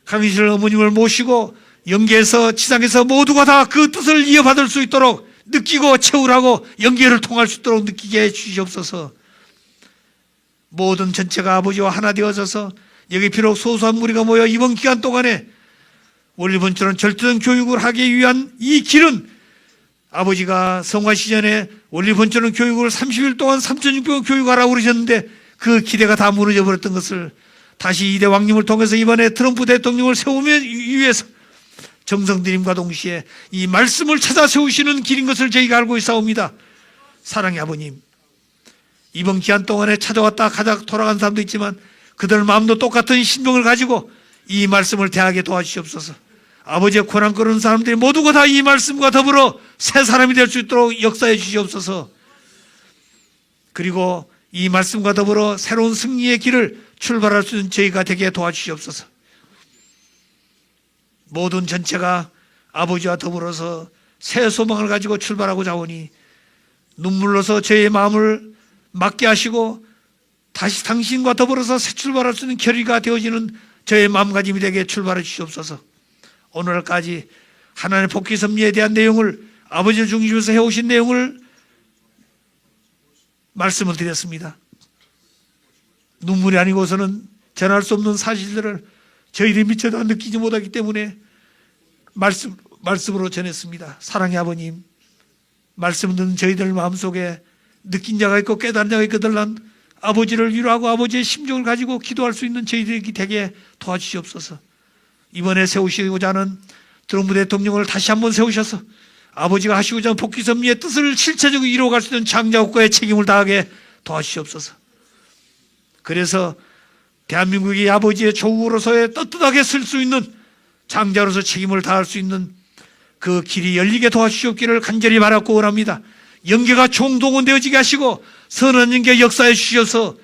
Speaker 1: 강희실 어머님을 모시고 영계에서 지상에서 모두가 다 그 뜻을 이어받을 수 있도록 느끼고 채우라고 영계를 통할 수 있도록 느끼게 해주시옵소서. 모든 전체가 아버지와 하나 되어져서 여기 비록 소소한 무리가 모여 이번 기간 동안에 원리본처럼 절대적 교육을 하기 위한 이 길은 아버지가 성화 시전에 원리본처럼 교육을 30일 동안 3,600원 교육하라고 그러셨는데 그 기대가 다 무너져 버렸던 것을 다시 이대 왕님을 통해서 이번에 트럼프 대통령을 세우기 위해서 정성드림과 동시에 이 말씀을 찾아 세우시는 길인 것을 저희가 알고 있사옵니다. 사랑의 아버님, 이번 기한 동안에 찾아왔다 가다 돌아간 사람도 있지만 그들 마음도 똑같은 신명을 가지고 이 말씀을 대하게 도와주시옵소서. 아버지의 고난 끌은 사람들이 모두가 다 이 말씀과 더불어 새 사람이 될 수 있도록 역사해 주시옵소서. 그리고 이 말씀과 더불어 새로운 승리의 길을 출발할 수 있는 저희가 되게 도와주시옵소서. 모든 전체가 아버지와 더불어서 새 소망을 가지고 출발하고자 하오니 눈물로서 저희의 마음을 맞게 하시고 다시 당신과 더불어서 새 출발할 수 있는 결의가 되어지는 저의 마음가짐이 되게 출발해 주시옵소서. 오늘까지 하나님의 복귀 섭리에 대한 내용을 아버지를 중심에서 해오신 내용을 말씀을 드렸습니다. 눈물이 아니고서는 전할 수 없는 사실들을 저희들이 미처 느끼지 못하기 때문에 말씀으로 전했습니다. 사랑의 아버님, 말씀 듣는 저희들 마음속에 느낀 자가 있고 깨달은 자가 있거든 아버지를 위로하고 아버지의 심정을 가지고 기도할 수 있는 저희들이 되게 도와주시옵소서. 이번에 세우시고자 하는 트럼프 대통령을 다시 한번 세우셔서 아버지가 하시고자 하는 복귀 섭리의 뜻을 실체적으로 이루어갈 수 있는 장자국가의 책임을 다하게 도와주시옵소서. 그래서 대한민국이 아버지의 조국으로서의 떳떳하게 쓸 수 있는 장자로서 책임을 다할 수 있는 그 길이 열리게 도와주시옵기를 간절히 바라고 원합니다. 영계가 총동원되어지게 하시고 선한 영계 역사해 주셔서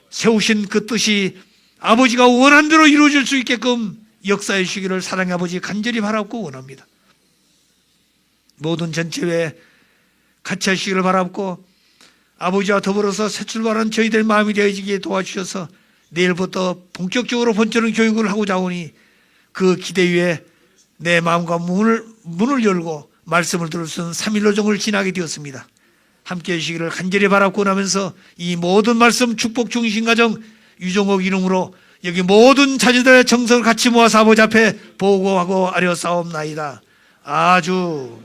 Speaker 1: 세우신 그 뜻이 아버지가 원한 대로 이루어질 수 있게끔 역사해 주시기를 사랑의 아버지 간절히 바라고 원합니다. 모든 전체회 같이 하시기를 바라고 아버지와 더불어서 새 출발한 저희들 마음이 되어지기에 도와주셔서 내일부터 본격적으로 본처럼 교육을 하고자 하오니 그 기대 위에 내 마음과 문을 열고 말씀을 들을 수 있는 3.15종을 지나게 되었습니다. 함께 해주시기를 간절히 바라고 나면서 이 모든 말씀 축복 중심가정 유종옥 이름으로 여기 모든 자녀들의 정성을 같이 모아서 아버지 앞에 보고하고 아뢰었사옵나이다. 아주